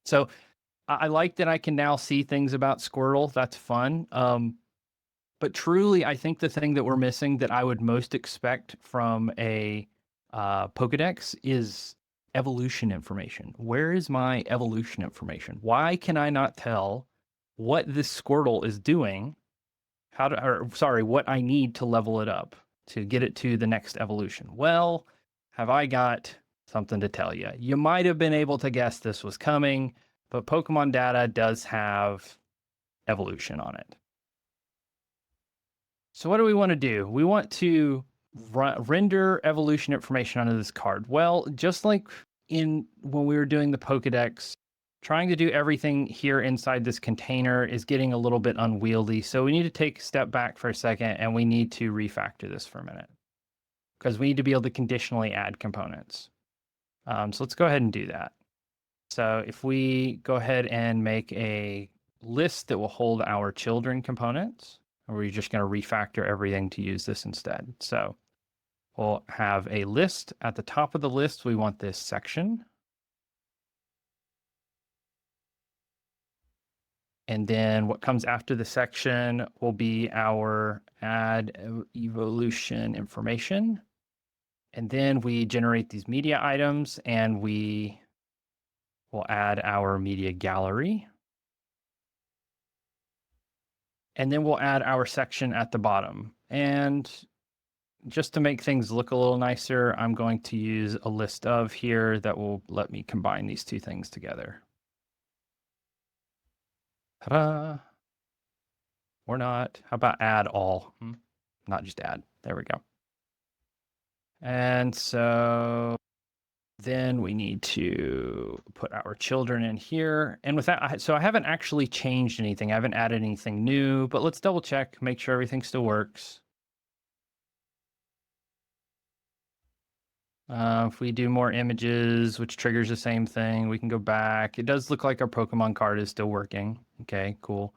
So I like that I can now see things about Squirtle. That's fun. But truly, I think the thing that we're missing that I would most expect from a Pokedex is evolution information. Where is my evolution information? Why can I not tell what this Squirtle is doing? What I need to level it up to get it to the next evolution? Well, have I got something to tell you? You might have been able to guess this was coming, but Pokemon data does have evolution on it. So what do we want to do? We want to render evolution information onto this card. Well, just like when we were doing the Pokédex, trying to do everything here inside this container is getting a little bit unwieldy. So we need to take a step back for a second and we need to refactor this for a minute because we need to be able to conditionally add components. So let's go ahead and do that. So if we go ahead and make a list that will hold our children components, or we're just going to refactor everything to use this instead. So we'll have a list. At the top of the list, we want this section. And then what comes after the section will be our add evolution information. And then we generate these media items and we will add our media gallery. And then we'll add our section at the bottom. And just to make things look a little nicer, I'm going to use a list of here that will let me combine these two things together. Ta-da! Or not. How about add all? Not just add. There we go. And so Then we need to put our children in here. And with that, so I haven't actually changed anything. I haven't added anything new, but let's double check, make sure everything still works. If we do more images, which triggers the same thing, we can go back. It does look like our Pokemon card is still working. Okay, cool.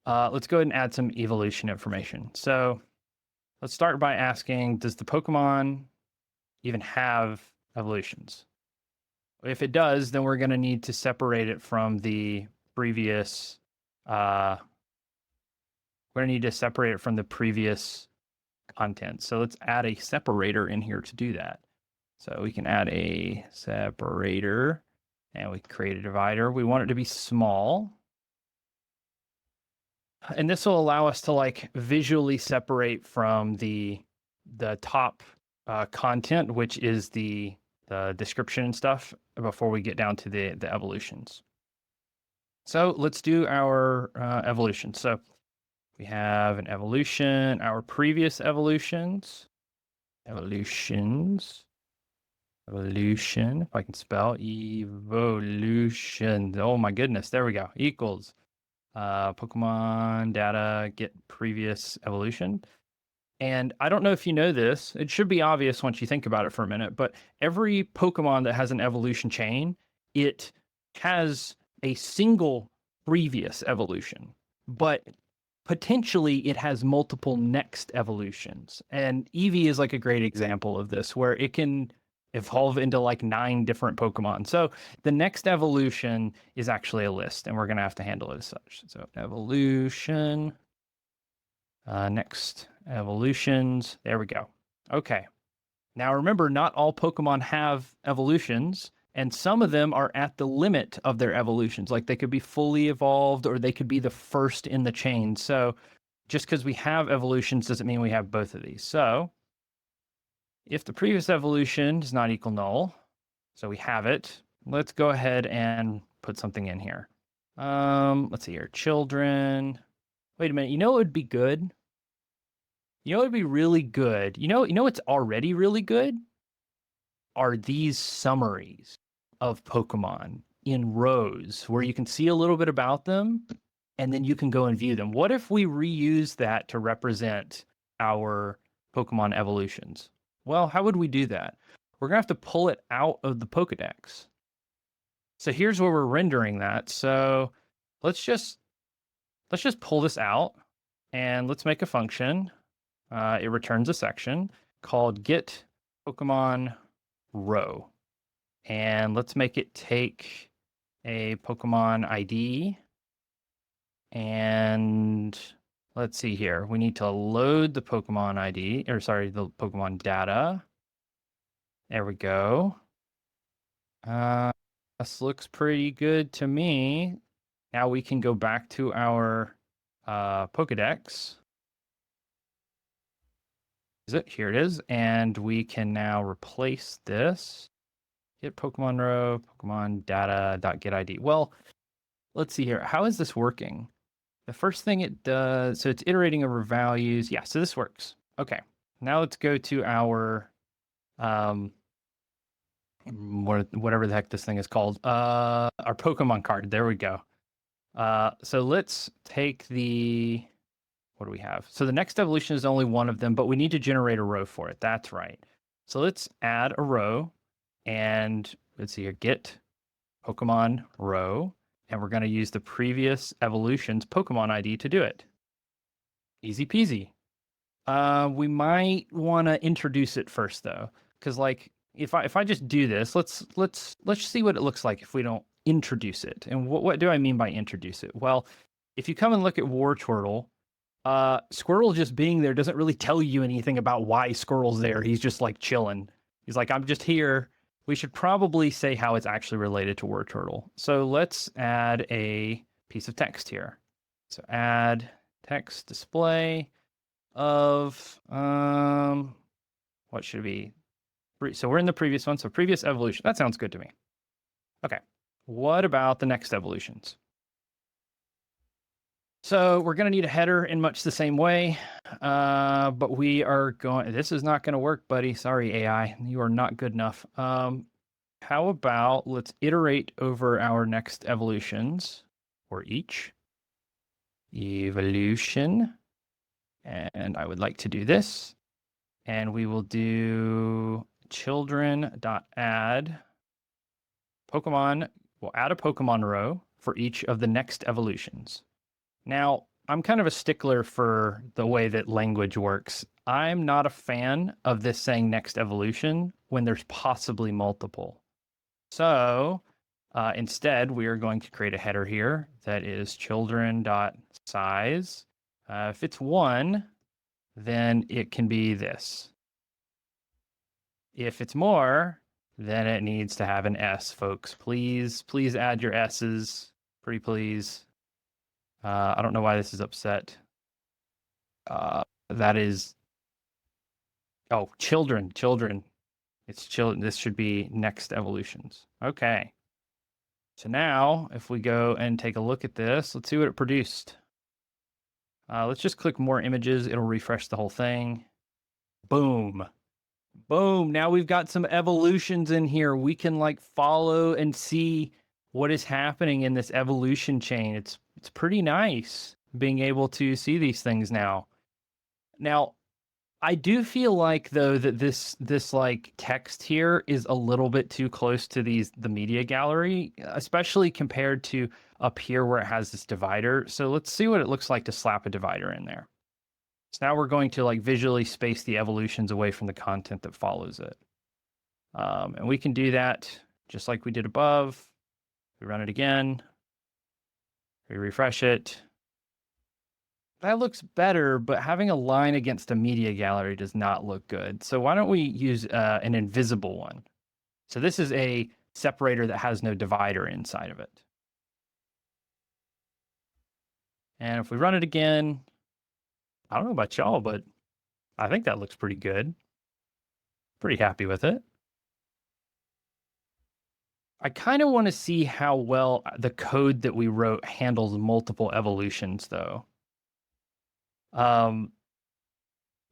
Let's go ahead and add some evolution information. So let's start by asking, does the Pokemon even have evolutions? If it does, then we're going to need to separate it from the previous. We're going to need to separate it from the previous content. So let's add a separator in here to do that. So we can add a separator and we create a divider. We want it to be small. And this will allow us to like visually separate from the top content, which is the description and stuff, before we get down to the evolutions. So let's do our evolution. So we have an evolution, our previous evolution, if I can spell, evolution. Oh my goodness, there we go, equals Pokemon data, get previous evolution. And I don't know if you know this, it should be obvious once you think about it for a minute, but every Pokemon that has an evolution chain, it has a single previous evolution, but potentially it has multiple next evolutions. And Eevee is like a great example of this, where it can evolve into like 9 different Pokemon. So the next evolution is actually a list, and we're going to have to handle it as such. So evolution, next evolutions. There we go. Okay. Now remember, not all Pokemon have evolutions, and some of them are at the limit of their evolutions. Like they could be fully evolved, or they could be the first in the chain. So just because we have evolutions doesn't mean we have both of these. So if the previous evolution does not equal null, so we have it, let's go ahead and put something in here. Let's see here, children. Wait a minute, you know what would be good? You know what would be really good? You know what's already really good? Are these summaries of Pokemon in rows where you can see a little bit about them and then you can go and view them. What if we reuse that to represent our Pokemon evolutions? Well, how would we do that? We're going to have to pull it out of the Pokédex. So here's where we're rendering that. So let's just pull this out and let's make a function. It returns a section called get Pokemon row. And let's make it take a Pokemon ID. And let's see here. We need to load the Pokemon ID, or sorry, the Pokemon data. There we go. This looks pretty good to me. Now we can go back to our Pokédex. Here it is. And we can now replace this. Get Pokemon row, Pokemon data.get ID. Well, let's see here. How is this working? The first thing it does, so it's iterating over values. Yeah, so this works. Okay. Now let's go to our whatever the heck this thing is called. Our Pokemon card. There we go. So let's take the, what do we have? So the next evolution is only one of them, but we need to generate a row for it. That's right. So let's add a row, and let's see here, get Pokemon row, and we're going to use the previous evolution's Pokemon ID to do it. Easy peasy. We might want to introduce it first though, because like if I just do this, let's see what it looks like if we don't introduce it. And what do I mean by introduce it? Well, if you come and look at Wartortle, Squirrel just being there doesn't really tell you anything about why Squirrel's there. He's just like chilling. He's like, I'm just here. We should probably say how it's actually related to Wartortle. So let's add a piece of text here. So add text display of, what should it be? So we're in the previous one. So previous evolution. That sounds good to me. Okay. What about the next evolutions? So we're going to need a header in much the same way, but we are going, this is not going to work, buddy. Sorry, AI, you are not good enough. how about let's iterate over our next evolutions for each evolution. And I would like to do this. And we will do children.add Pokemon. We'll add a Pokemon row for each of the next evolutions. Now, I'm kind of a stickler for the way that language works. I'm not a fan of this saying next evolution when there's possibly multiple. So instead, we are going to create a header here that is children.size. If it's 1, then it can be this. If it's more, then it needs to have an S, folks. Please add your S's. Pretty please. I don't know why this is upset. That is, oh, children. It's children. This should be next evolutions. Okay. So now if we go and take a look at this, let's see what it produced. Let's just click more images. It'll refresh the whole thing. Boom. Boom. Now we've got some evolutions in here. We can like follow and see what is happening in this evolution chain. It's pretty nice being able to see these things now. Now, I do feel like though that this like text here is a little bit too close to the media gallery, especially compared to up here where it has this divider. So let's see what it looks like to slap a divider in there. So now we're going to like visually space the evolutions away from the content that follows it. And we can do that just like we did above. We run it again. We refresh it. That looks better, but having a line against a media gallery does not look good. So why don't we use an invisible one? So this is a separator that has no divider inside of it. And if we run it again, I don't know about y'all, but I think that looks pretty good. Pretty happy with it. I kind of want to see how well the code that we wrote handles multiple evolutions, though.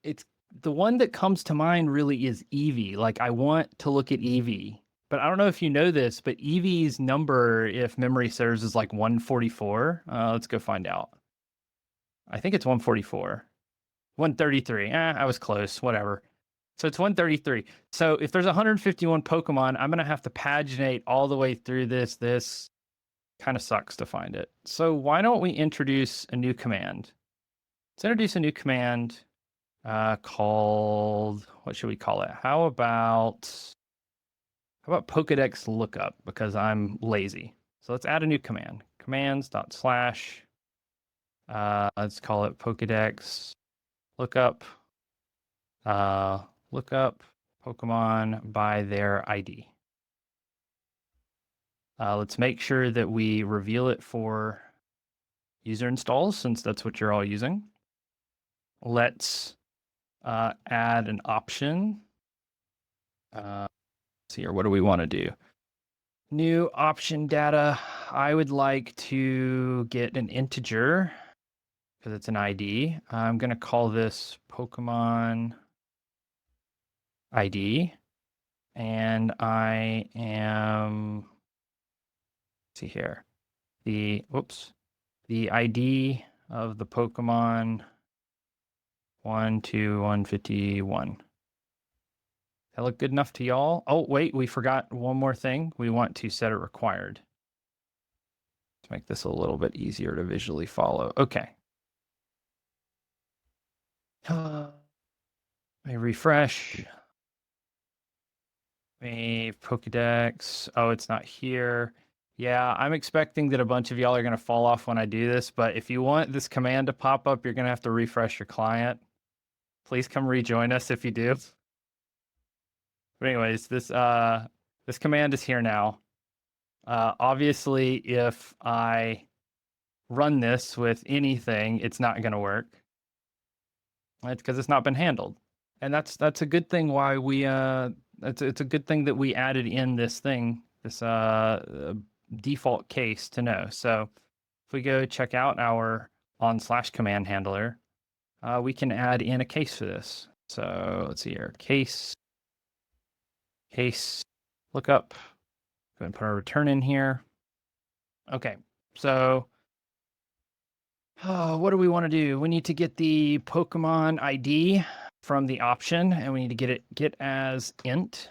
It's the one that comes to mind really is Eevee. Like I want to look at Eevee, but I don't know if you know this, but Eevee's number, if memory serves, is like 144. Let's go find out. I think it's 144. 133. I was close. Whatever. So it's 133. So if there's 151 Pokemon, I'm going to have to paginate all the way through this. This kind of sucks to find it. So why don't we introduce a new command? Let's introduce a new command called, what should we call it? How about Pokédex lookup, because I'm lazy. So let's add a new command. Commands.slash. Let's call it Pokédex lookup. Look up Pokemon by their ID. Let's make sure that we reveal it for user installs, since that's what you're all using. Let's add an option. Let's see here, what do we want to do? New option data. I would like to get an integer because it's an ID. I'm going to call this Pokemon ID. And I am, let's see here, the ID of the Pokemon 1 to 151. That look good enough to y'all? Oh, wait, we forgot one more thing. We want to set it required to make this a little bit easier to visually follow. Okay. Let me refresh. Pokédex. Oh, it's not here. Yeah, I'm expecting that a bunch of y'all are going to fall off when I do this, but if you want this command to pop up, you're going to have to refresh your client. Please come rejoin us if you do. But anyways, this command is here now. Obviously, if I run this with anything, it's not going to work. It's because it's not been handled. And that's a good thing why we it's a good thing that we added in this thing, this default case to know. So if we go check out our /command handler, we can add in a case for this. So let's see here, case lookup. Go ahead and put our return in here. Okay, so what do we want to do? We need to get the Pokemon ID from the option, and we need to get as int.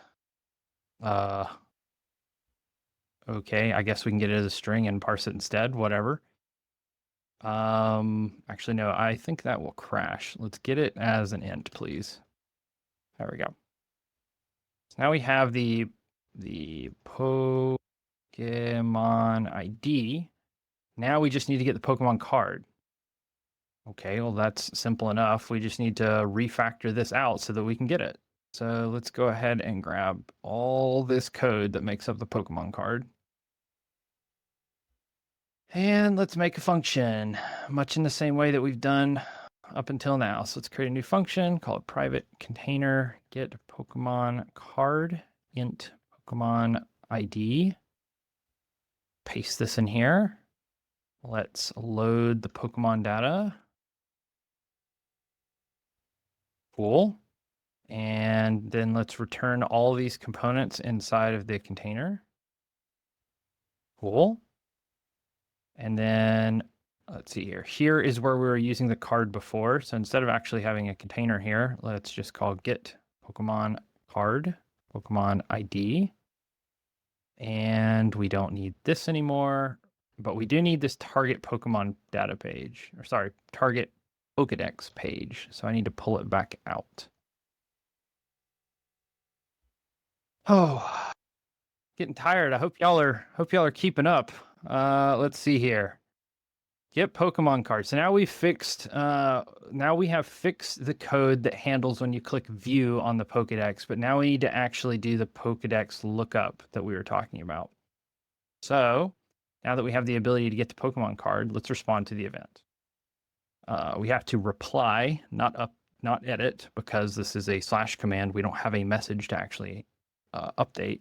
Okay, I guess we can get it as a string and parse it instead, whatever. Actually, no, I think that will crash. Let's get it as an int, please. There we go. So now we have the Pokemon ID. Now we just need to get the Pokemon card. Okay, well, that's simple enough. We just need to refactor this out so that we can get it. So let's go ahead and grab all this code that makes up the Pokemon card. And let's make a function, much in the same way that we've done up until now. So let's create a new function, call it private container, get Pokemon card, int Pokemon ID. Paste this in here. Let's load the Pokemon data. Cool. And then let's return all these components inside of the container. Cool. And then let's see here. Here is where we were using the card before. So instead of actually having a container here, let's just call get Pokemon card, Pokemon ID. And we don't need this anymore, but we do need this target Pokemon data page, or sorry, target Pokédex page. So I need to pull it back out. Oh, getting tired. I hope y'all are keeping up. Let's see here. Get Pokemon cards. So now we have fixed the code that handles when you click view on the Pokédex, but now we need to actually do the Pokédex lookup that we were talking about. So now that we have the ability to get the Pokemon card, let's respond to the event. We have to reply, not edit, because this is a / command. We don't have a message to actually update.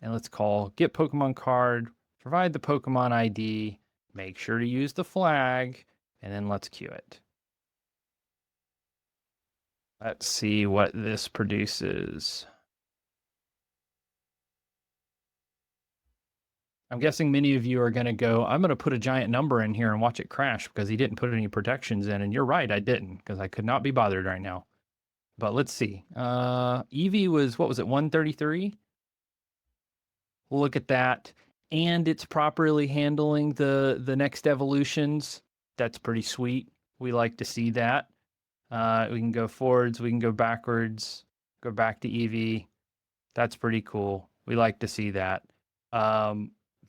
And let's call get Pokemon card, provide the Pokemon ID, make sure to use the flag, and then let's queue it. Let's see what this produces. I'm guessing many of you are going to go, I'm going to put a giant number in here and watch it crash because he didn't put any protections in. And you're right, I didn't, because I could not be bothered right now. But let's see. Eevee was, what was it, 133? We'll look at that. And it's properly handling the next evolutions. That's pretty sweet. We like to see that. We can go forwards, we can go backwards, go back to Eevee. That's pretty cool. We like to see that.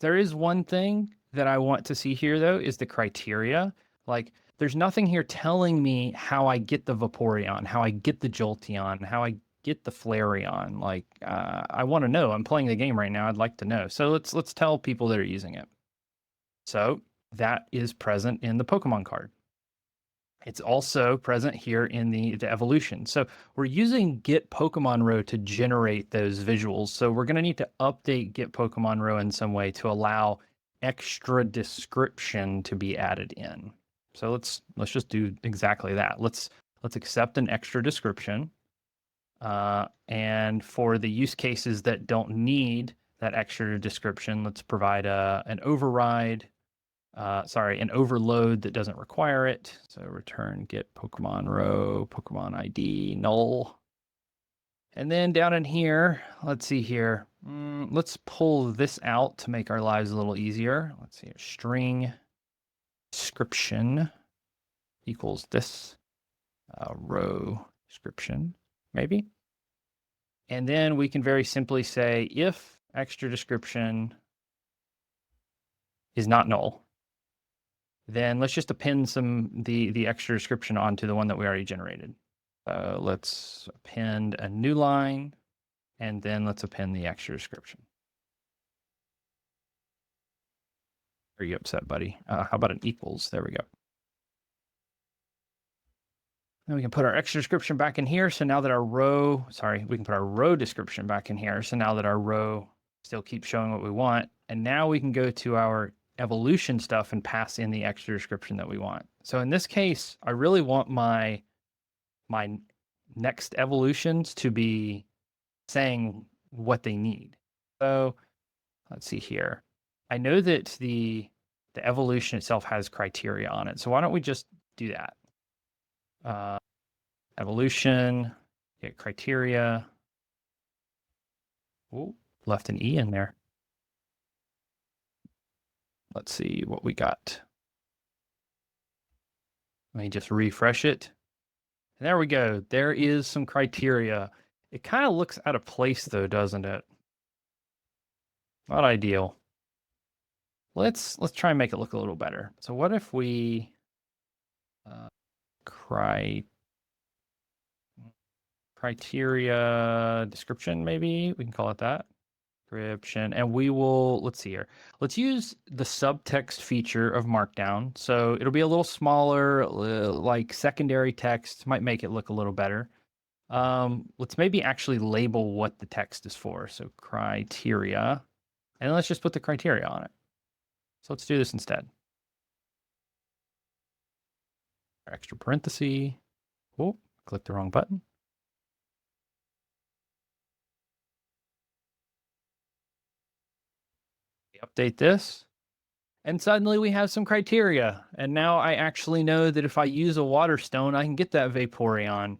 There is one thing that I want to see here, though, is the criteria. Like, there's nothing here telling me how I get the Vaporeon, how I get the Jolteon, how I get the Flareon. Like, I want to know. I'm playing the game right now. I'd like to know. So let's tell people that are using it. So that is present in the Pokemon card. It's also present here in the evolution. So we're using Get Pokemon Row to generate those visuals. So we're going to need to update Get Pokemon Row in some way to allow extra description to be added in. So let's just do exactly that. Let's accept an extra description. And for the use cases that don't need that extra description, let's provide an override. An overload that doesn't require it. So return get Pokemon row, Pokemon ID, null. And then down in here, let's see here. Let's pull this out to make our lives a little easier. Let's see, string description equals this row description, maybe. And then we can very simply say if extra description is not null, then let's just append the extra description onto the one that we already generated. Let's append a new line, and then let's append the extra description. Are you upset, buddy? How about an equals? There we go. Then we can put our extra description back in here. So now that our row, we can put our row description back in here. So now that our row still keeps showing what we want. And now we can go to our evolution stuff and pass in the extra description that we want. So in this case, I really want my next evolutions to be saying what they need. So let's see here. I know that the evolution itself has criteria on it. So why don't we just do that? Evolution, get criteria. Ooh, left an E in there. Let's see what we got. Let me just refresh it. And there we go. There is some criteria. It kind of looks out of place though, doesn't it? Not ideal. Let's try and make it look a little better. So what if we criteria description, maybe we can call it that. Description, and we will, let's see here. Let's use the subtext feature of Markdown. So it'll be a little smaller, like secondary text, might make it look a little better. Let's maybe actually label what the text is for. So criteria, and let's just put the criteria on it. So let's do this instead. Extra parenthesis. Oh, click the wrong button. Update this. And suddenly we have some criteria. And now I actually know that if I use a water stone, I can get that Vaporeon.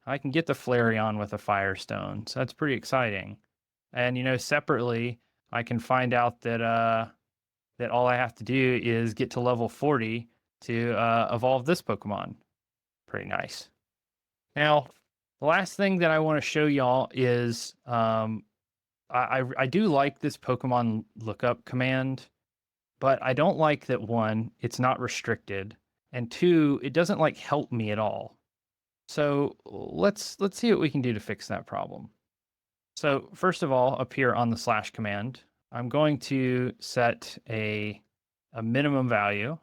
I can get the Flareon with a Firestone. So that's pretty exciting. And, separately, I can find out that that all I have to do is get to level 40 to evolve this Pokemon. Pretty nice. Now, the last thing that I want to show y'all is I do like this Pokemon lookup command, but I don't like that, one, it's not restricted, and two, it doesn't like help me at all. So let's see what we can do to fix that problem. So first of all, up here on the / command, I'm going to set a minimum value.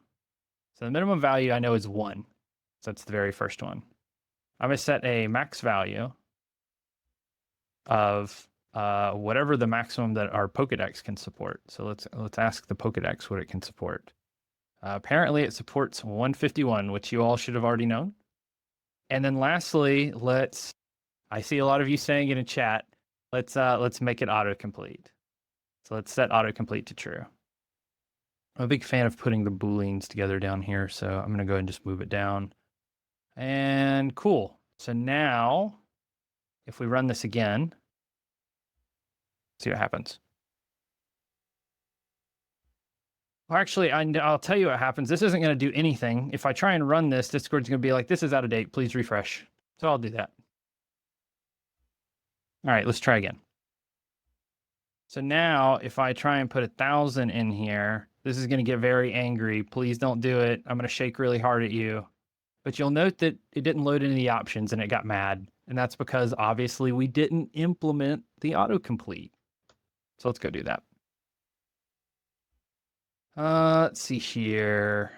So the minimum value I know is 1. So that's the very first one. I'm going to set a max value of whatever the maximum that our Pokédex can support. So let's ask the Pokédex what it can support. Apparently it supports 151, which you all should have already known. And then lastly, I see a lot of you saying it in chat, let's make it autocomplete. So let's set autocomplete to true. I'm a big fan of putting the booleans together down here, so I'm going to go ahead and just move it down. And cool. So now, if we run this again, see what happens. Well, actually, I'll tell you what happens. This isn't going to do anything. If I try and run this, Discord's going to be like, this is out of date. Please refresh. So I'll do that. All right, let's try again. So now, if I try and put 1,000 in here, this is going to get very angry. Please don't do it. I'm going to shake really hard at you. But you'll note that it didn't load any of the options and it got mad. And that's because obviously we didn't implement the autocomplete. So let's go do that. Let's see here.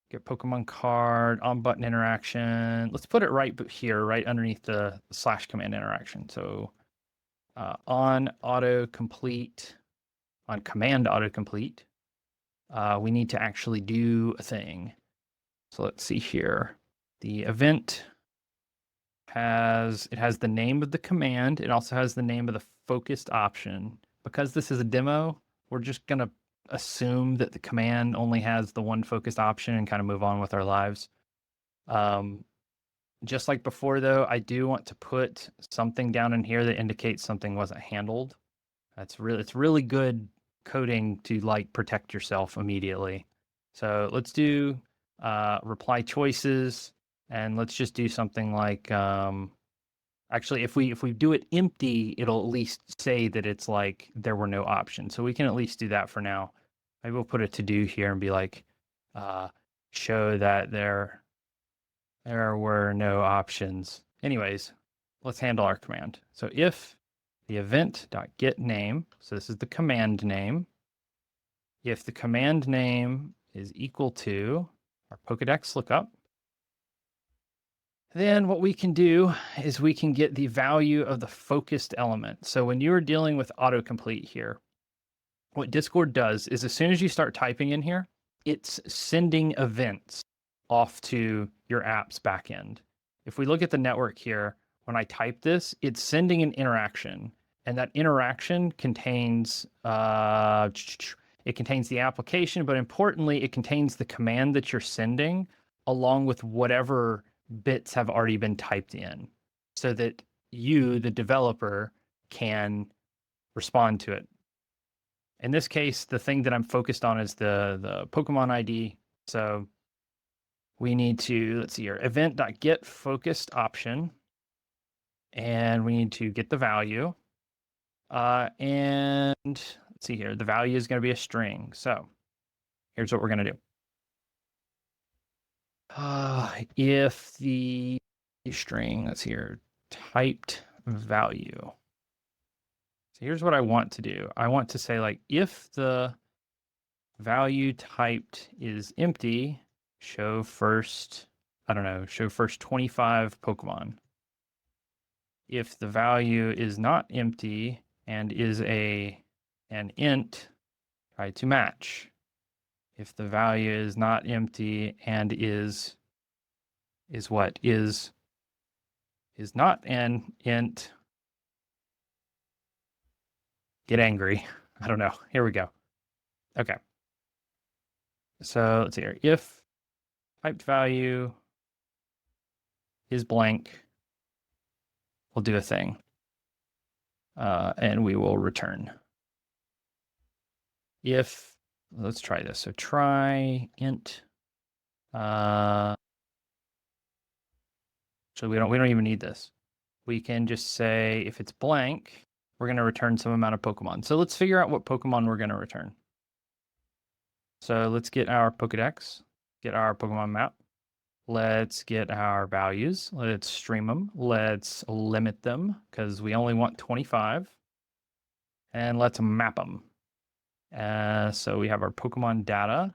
Get Pokemon card, on button interaction. Let's put it right here, right underneath the / command interaction. So on autocomplete, on command autocomplete, we need to actually do a thing. So let's see here. The event has the name of the command. It also has the name of the focused option. Because this is a demo, we're just going to assume that the command only has the one focused option and kind of move on with our lives. Just like before, though, I do want to put something down in here that indicates something wasn't handled. It's really good coding to like protect yourself immediately. So let's do reply choices, and let's just do something like actually, if we do it empty, it'll at least say that it's like there were no options. So we can at least do that for now. Maybe we'll put a to do here and be like, show that there were no options. Anyways, let's handle our command. So if the event.getName, so this is the command name. If the command name is equal to our Pokédex lookup, then what we can do is we can get the value of the focused element. So when you're dealing with autocomplete here, what Discord does is as soon as you start typing in here, it's sending events off to your app's backend. If we look at the network here, when I type this, it's sending an interaction. And that interaction contains it contains the application, but importantly, it contains the command that you're sending along with whatever bits have already been typed in, so that you, the developer, can respond to it. In this case, the thing that I'm focused on is the Pokemon ID. So we need to, let's see here, event.get focused option, and we need to get the value. And let's see here, the value is going to be a string. So here's what we're going to do. If the string, let's see here, typed value. So here's what I want to do. I want to say, like, if the value typed is empty, show first, I don't know, show first 25 Pokemon. If the value is not empty and is an int, try to match. If the value is not empty and is what? Is not an int, get angry. I don't know. Here we go. Okay. So let's see here. If typed value is blank, we'll do a thing. And we will return. If, let's try this. So try int. So we don't even need this. We can just say if it's blank, we're going to return some amount of Pokemon. So let's figure out what Pokemon we're going to return. So let's get our Pokédex, get our Pokemon map. Let's get our values. Let's stream them. Let's limit them because we only want 25. And let's map them. So we have our Pokemon data,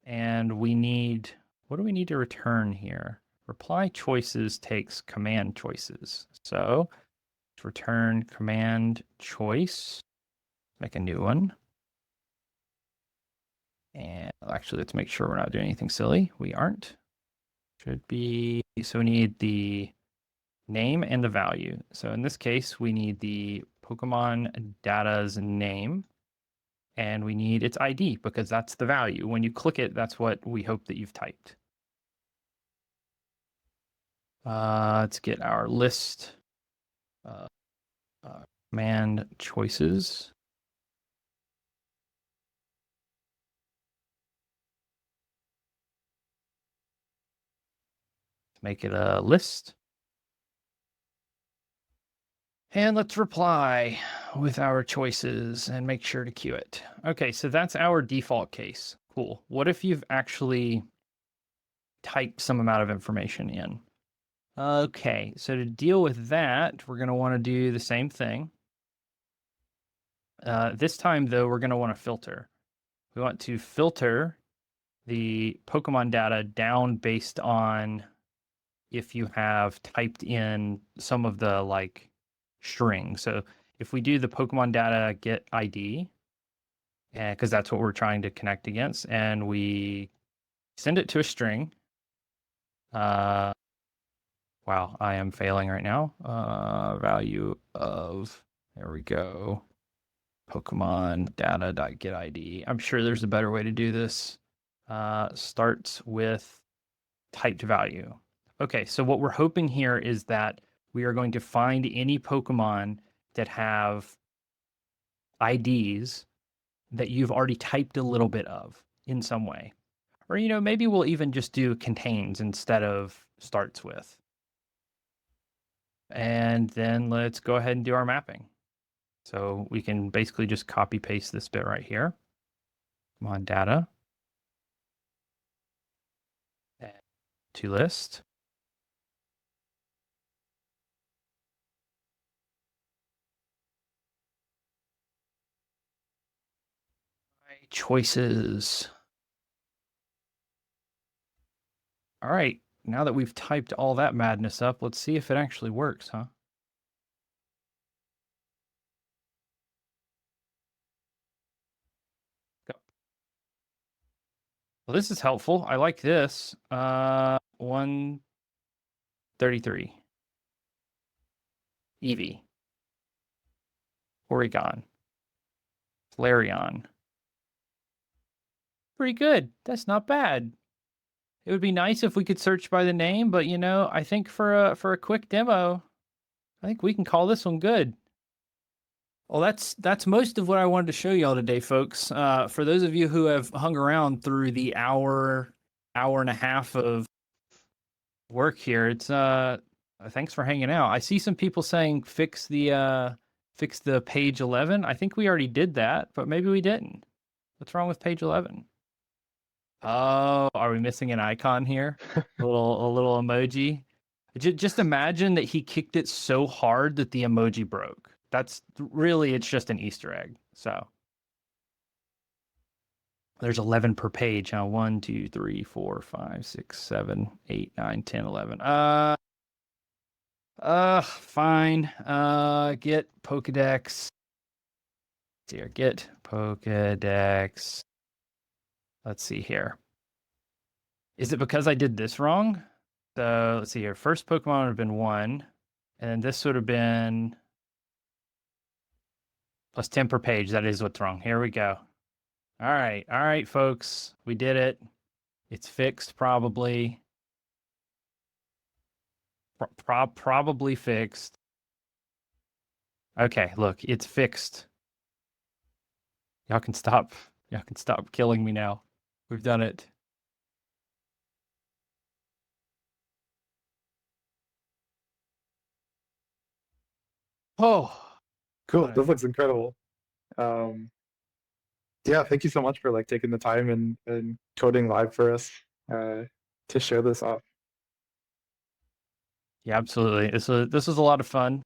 and we need, what do we need to return here? Reply choices takes command choices. So let's return command choice, make a new one. And actually, let's make sure we're not doing anything silly. We aren't. Should be, so we need the name and the value. So in this case, we need the Pokemon data's name, and we need its ID because that's the value. When you click it, that's what we hope that you've typed. Let's get our list command choices. Make it a list. And let's reply with our choices and make sure to queue it. Okay, so that's our default case. Cool. What if you've actually typed some amount of information in? Okay, so to deal with that, we're going to want to do the same thing. This time, though, we're going to want to filter. We want to filter the Pokemon data down based on if you have typed in some of the like string. So if we do the Pokemon data get ID, because that's what we're trying to connect against, and we send it to a string. Wow, I am failing right now. Value of, there we go. Pokemon data.get ID. I'm sure there's a better way to do this. Starts with typed value. Okay, so what we're hoping here is that we are going to find any Pokemon that have IDs that you've already typed a little bit of in some way. Or, maybe we'll even just do contains instead of starts with. And then let's go ahead and do our mapping. So we can basically just copy paste this bit right here. Come on, data. And to list. Choices. All right, now that we've typed all that madness up, let's see if it actually works, huh? Go. Well, this is helpful. I like this. 133. Eevee. Porygon. Flareon. Pretty good. That's not bad. It would be nice if we could search by the name, but you know, I think for a quick demo, I think we can call this one good. Well, that's most of what I wanted to show y'all today, folks. For those of you who have hung around through the hour and a half of work here, it's thanks for hanging out. I see some people saying fix the page 11. I think we already did that, but maybe we didn't. What's wrong with page 11? Oh, are we missing an icon here? A little emoji. Just imagine that he kicked it so hard that the emoji broke. That's really, it's just an Easter egg. So there's 11 per page. Huh? 1, 2, 3, 4, 5, 6, 7, 8, 9, 10, 11. Fine. Get Pokédex. Here, get Pokédex. Let's see here. Is it because I did this wrong? So let's see here. First Pokemon would have been 1, and then this would have been plus 10 per page. That is what's wrong. Here we go. All right, folks. We did it. It's fixed, probably. Probably fixed. Okay, look, it's fixed. Y'all can stop killing me now. We've done it. Oh, Cool. This looks incredible. Yeah, thank you so much for like taking the time and coding live for us to show this off. yeah, absolutely. This was a lot of fun.